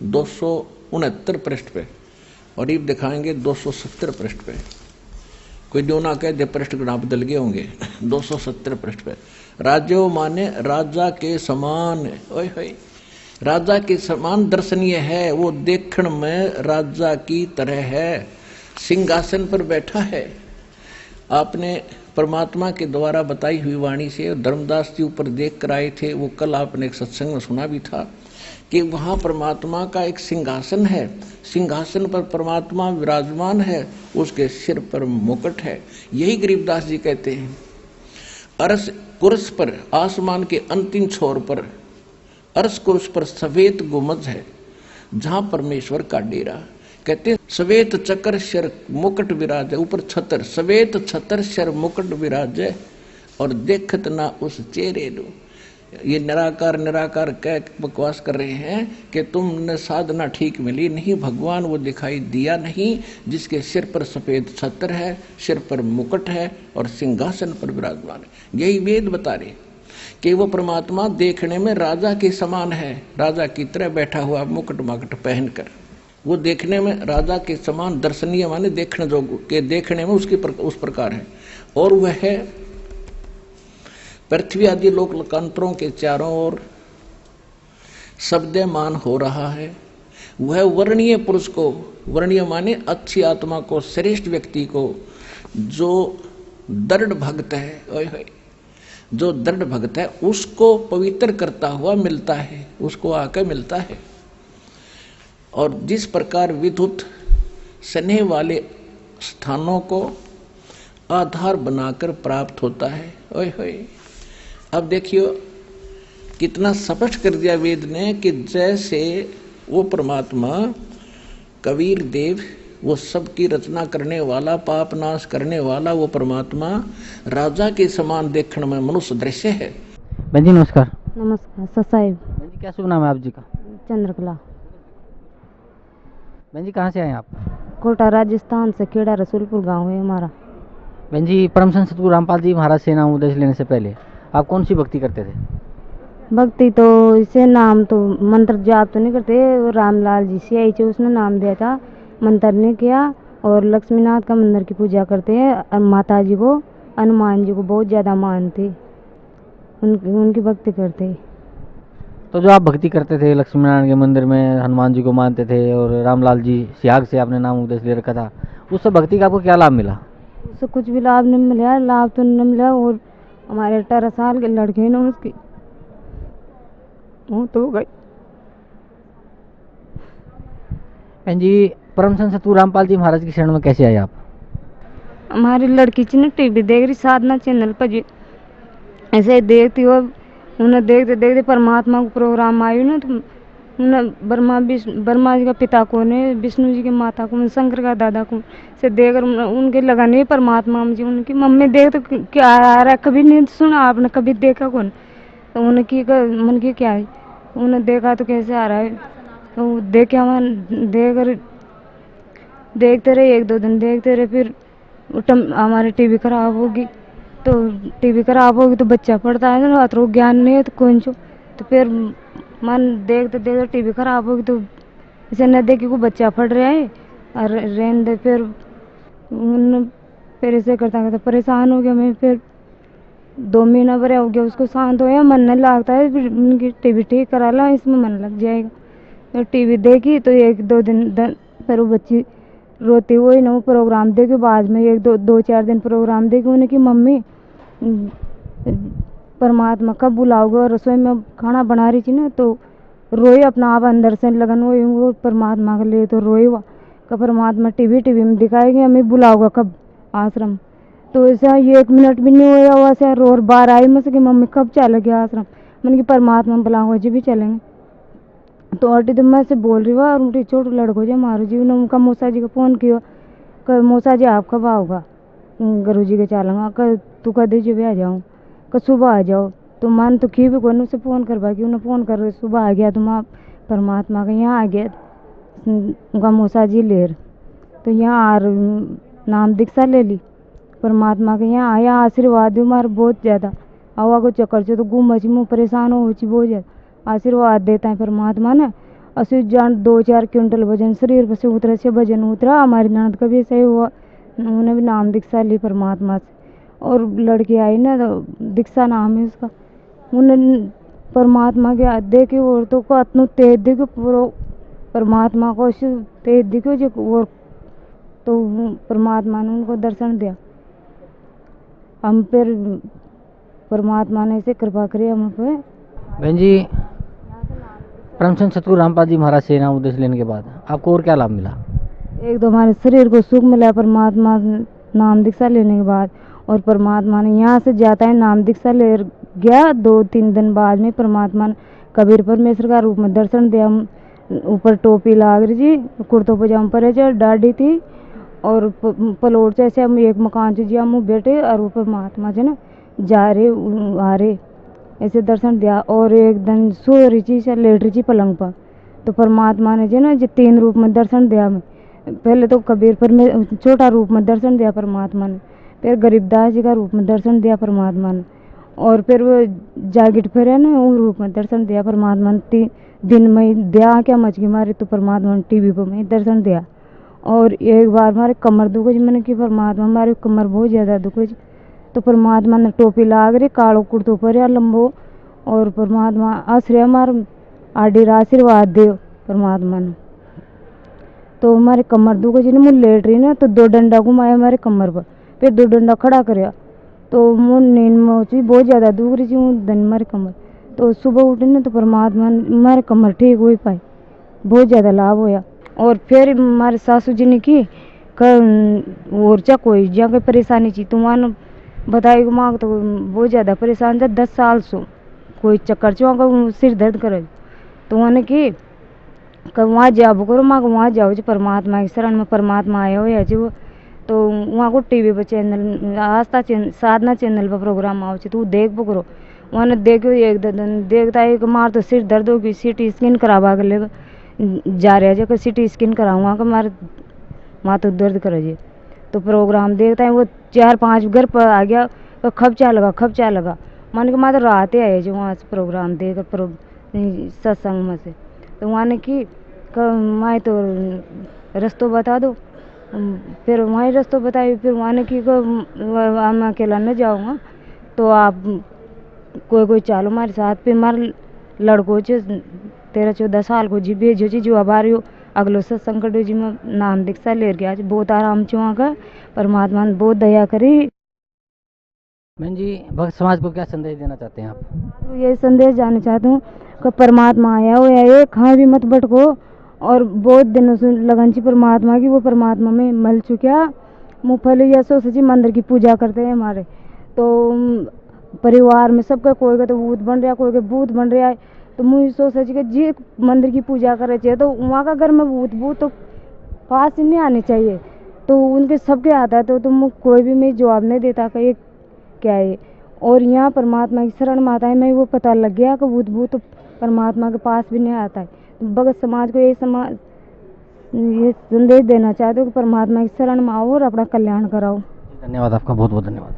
269 पृष्ठ पे, और ये दिखाएंगे 270 पृष्ठ पे। कोई जो ना कहे दे पृष्ठ गुना बदल गए होंगे। 270 पृष्ठ पे राजेव माने राजा के समान। ओए होए, राजा के समान दर्शनीय है, वो देखण में राजा की तरह है, सिंहासन पर बैठा है। आपने परमात्मा के द्वारा बताई हुई वाणी से धर्मदास जी ऊपर देख कर आए थे, वो कल आपने एक सत्संग में सुना भी था कि वहां परमात्मा का एक सिंहासन है, सिंहासन पर परमात्मा विराजमान है, उसके सिर पर मुकुट है। यही गरीबदास जी कहते हैं, अर्श कुर्स पर, आसमान के अंतिम छोर पर अर्श कुर्स पर सफेद गुंबद है जहां परमेश्वर का डेरा। कहते सवेत चक्र शर मुकुट विराज, ऊपर छतर, सवेत छतर शर मुकुट विराज और देखत ना उस चेहरे दो। ये निराकार निराकार कह बकवास कर रहे हैं कि तुमने साधना ठीक मिली नहीं, भगवान वो दिखाई दिया नहीं जिसके सिर पर सफेद छत्र है, सिर पर मुकुट है और सिंहासन पर विराजमान है। यही वेद बता रहे कि वो परमात्मा देखने में राजा के समान है, राजा की तरह बैठा हुआ मुकुट माकुट पहनकर, वो देखने में राजा के समान दर्शनीय माने देखने जो के देखने में उस प्रकार है। और वह है पृथ्वी आदि लोक लोकांतरों के चारों ओर शब्दमान हो रहा है। वह वर्णीय पुरुष को, वर्णीय माने अच्छी आत्मा को, श्रेष्ठ व्यक्ति को, जो दृढ़ भक्त है, ओए होए, जो दृढ़ भक्त है उसको पवित्र करता हुआ मिलता है, उसको आकर मिलता है। और जिस प्रकार विद्युत स्नेह वाले स्थानों को आधार बनाकर प्राप्त होता है, ओए होए। अब देखियो कितना स्पष्ट कर दिया वेद ने कि जैसे वो परमात्मा कबीर देव, वो सबकी रचना करने वाला, पाप नाश करने वाला वो परमात्मा राजा के समान देखने में मनुष्य दृश्य है। बहन जी नमस्कार। नमस्कार ससाइब। बहन जी क्या शुभ नाम है आप जी का? चंद्रकला। बहन जी कहाँ से आए आप? कोटा राजस्थान से, खेड़ा रसूलपुर गांव है हमारा। बहन जी परम संत सतगुरु रामपाल जी महाराज से नाम उपदेश लेने से पहले आप कौन सी भक्ति करते थे? भक्ति तो इसे नाम तो मंत्र जाप तो नहीं करते, रामलाल जी से आई थे, उसने नाम दिया था, मंत्र ने किया। और लक्ष्मीनाथ का मंदिर की पूजा करते हैं, और माता जी को, हनुमान जी को बहुत ज़्यादा मानते, उनकी भक्ति करते। तो जो आप भक्ति करते थे लक्ष्मीनारायण के मंदिर में, हनुमान जी को मानते थे और रामलाल जी सियाग से आपने नाम उपदेश ले रखा था, उस सब भक्ति का आपको क्या लाभ मिला? उससे कुछ भी लाभ नहीं मिला, लाभ तो नहीं मिला। और हमारे 18 साल के लड़के ने उसकी वो तो गई। बहन जी परम संत सतगुरु रामपाल जी महाराज की शरण में कैसे आए आप? हमारी लड़की ने टीवी देख रही, साधना चैनल पर जी ऐसे देखती हो, उन्हें देखते देखते परमात्मा को प्रोग्राम आयु ना, तो उन्हें ब्रह्मा जी का पिता को ने, विष्णु जी की माता को, शंकर का दादा को से देखकर उनके लगाने परमात्मा जी, उनकी मम्मी देख तो क्या आ रहा है, कभी नहीं सुना आपने, कभी देखा कौन? तो उन्हें की मन की क्या है, उन्हें देखा तो कैसे आ रहा है, तो देखे हम देखते रहे, 1-2 दिन देखते रहे। फिर हमारी टीवी खराब होगी, तो टीवी खराब होगी तो बच्चा पढ़ता है ना, रात को ज्ञान नहीं है तो कौन छो। तो फिर मन देखते देखते टीवी खराब होगी तो इसे न देखे को बच्चा पढ़ रहा है और रहने दे। फिर ऐसे करता करता परेशान हो गया मैं। फिर 2 महीना भर हो गया, उसको शांत होया, मन नहीं लगता है। फिर उनकी टीवी ठीक करा ला, इसमें मन लग जाएगा। तो टीवी देखी तो 1-2 दिन फिर वो बच्ची रोती हुई ना, वो प्रोग्राम देखी। बाद में 1-2-4 दिन प्रोग्राम देखी, उन्हें कि मम्मी परमात्मा कब बुलाओगे। रसोई में खाना बना रही थी ना, तो रोई अपना आप अंदर से लगन हुई वो परमात्मा के लिए। तो रोई हुआ का परमात्मा टीवी में दिखाएगी, हमें बुलाओगा कब आश्रम। तो ऐसा 1 मिनट भी नहीं हुआ वैसे रो। और बाहर आई मुझसे कि मम्मी कब चलेगी आश्रम। मैंने कि परमात्मा बुलाऊंगा जी भी चलेंगे। तो अटी तो मैं से बोल रही हूँ और उनकी छोटे लड़को जी मारो जी ने उनका मौसा जी को फ़ोन किया कि मौसा जी आप कब आओगा, गुरु जी के चलेंगे। कल तू कदे जी भी आ जाऊँ, कल सुबह आ जाओ। तो मन तो की भी को उसे फ़ोन करवा कि उन्हें फ़ोन कर सुबह आ गया। तो मैं परमात्मा के यहाँ आ गया, उनका मौसा जी लेर। तो यहाँ आर नाम दीक्षा ले ली, परमात्मा के यहाँ आया। आशीर्वाद भी मार बहुत ज़्यादा हवा को चक्कर से तो घूम मची मुँह परेशान हो बहुत ज़्यादा। आशीर्वाद देता है परमात्मा ने। असु जान 2-4 क्विंटल वजन शरीर पर से उतरा से वजन उतरा। हमारी ननद का भी ऐसा ही हुआ, उन्होंने भी नाम दीक्षा ली परमात्मा से। और लड़की आई ना, तो दीक्षा नाम है उसका। उन्होंने परमात्मा के दे के औरतों को इतना तेज देखो, पूरा परमात्मा को तेज देखो जो और। तो परमात्मा ने उनको दर्शन दिया। हम फिर परमात्मा ने ऐसे कृपा करी हम पे। बहन जी, परमचंद सतगुरु रामपाल जी महाराज से नाम उपदेश लेने के बाद आपको और क्या लाभ मिला? एक तो हमारे शरीर को सुख मिला परमात्मा नाम दीक्षा लेने के बाद। और परमात्मा ने यहाँ से जाता है नाम दीक्षा ले गया, 2-3 दिन बाद में परमात्मा ने कबीर परमेश्वर का रूप में दर्शन दिया। ऊपर टोपी लाग रही थी, कुर्तो पजामा पर है, डाढ़ी थी और पलोट से ऐसे हम एक मकान से जी हम बैठे और ऊपर महात्मा जी ना जा रहे आ रहे ऐसे दर्शन दिया। और एक दिन सो रही थी से लेट रही थी पलंग पर। तो परमात्मा ने जो ना जो 3 रूप में दर्शन दिया। मैं पहले तो कबीर पर में छोटा रूप में दर्शन दिया परमात्मा ने, फिर गरीबदास जी का रूप में दर्शन दिया परमात्मा ने, और फिर वो जागिट फिर है ना वो रूप में दर्शन दिया परमात्मा ने। 3 दिन में दिया क्या मचकी मारी तो परमात्मा ने टीवी पर में दर्शन दिया। और एक बार हमारे कमर दुखो जी, मैंने कि परमात्मा हमारी कमर बहुत ज़्यादा दुखो जी। तो परमात्मा ने टोपी लाग रही, कालो कुर्तो पर या लंबो, और परमात्मा आश्रय हमारे आडीर आशीर्वाद दे परमात्मा ने। तो हमारे कमर दुखो जी ने मुँह लेट रही ना, तो 2 डंडा घुमाया हमारे कमर पर, फिर 2 डंडा खड़ा कराया। तो मुँह नींद में बहुत ज़्यादा दुख रही थी दिन हमारी कमर। तो सुबह उठी ना तो परमात्मा ने हमारे कमर ठीक हो पाई, बहुत ज़्यादा लाभ होया। और फिर हमारे सासू जी ने की और चा कोई जहाँ कोई परेशानी थी तो वहाँ बताई माँ तो बहुत ज़्यादा परेशान था 10 साल से, कोई चक्कर चुआ का सिर दर्द करे। तो उन्होंने की वहाँ जाओ करो माँ को, वहाँ जाओ जी परमात्मा की शरण में परमात्मा आया हो या जी वो। तो वहाँ को टीवी पर चैनल आस्था साधना चैनल पर प्रोग्राम आओ तो देख पकड़ो। उन्होंने देखो 1-2 दिन देखता है कि मार तो सिर दर्द होगी, CT स्कैन करवा कर लेगा जा रहा है जो CT स्कैन कराऊंगा कि मारे माथा दर्द करे जी। तो प्रोग्राम देखता है वो 4-5 घर पर आ गया, तो खपचा लगा मन के माता रात आए जो वहाँ से प्रोग्राम देकर सत्संग में से। तो वहाँ ने की माए तो रास्ता बता दो, फिर वहाँ रास्ता बताई। फिर वहाँ ने की मैं अकेला न जाऊँगा तो आप कोई चालो हमारे साथ। फिर हमारे लड़कों से 13-14 साल को जी भेजो जी जो आभारी हो अगलो सत्संग जी में नाम दीक्षा ले गया। बहुत आराम से वहाँ का परमात्मा ने बहुत दया करी। बहन जी, भक्त समाज को क्या संदेश देना चाहते हैं आप? तो ये संदेश जाना चाहती हूँ कि परमात्मा आया हो या कहाँ भी मत भटको। और बहुत दिनों से लगन ची परमात्मा की, वो परमात्मा में मल चुका। मूँगफली या सो सची मंदिर की पूजा करते हैं हमारे। तो परिवार में सबका कोई का तो भूत बन रहा, कोई का भूत बन रहा है। तो मुझे सोच सची कि जी मंदिर की पूजा करे चाहिए तो वहाँ का घर में भूत तो पास ही नहीं आने चाहिए। तो उनके सबके आता है तो तुम कोई भी मैं जवाब नहीं देता कि ये क्या है। और यहाँ परमात्मा की शरण में आता है मैं वो पता लग गया कि भूत तो परमात्मा के पास भी नहीं आता है। भगत समाज को ये संदेश देना चाहते हो कि परमात्मा की शरण में आओ और अपना कल्याण कराओ। धन्यवाद आपका, बहुत बहुत धन्यवाद।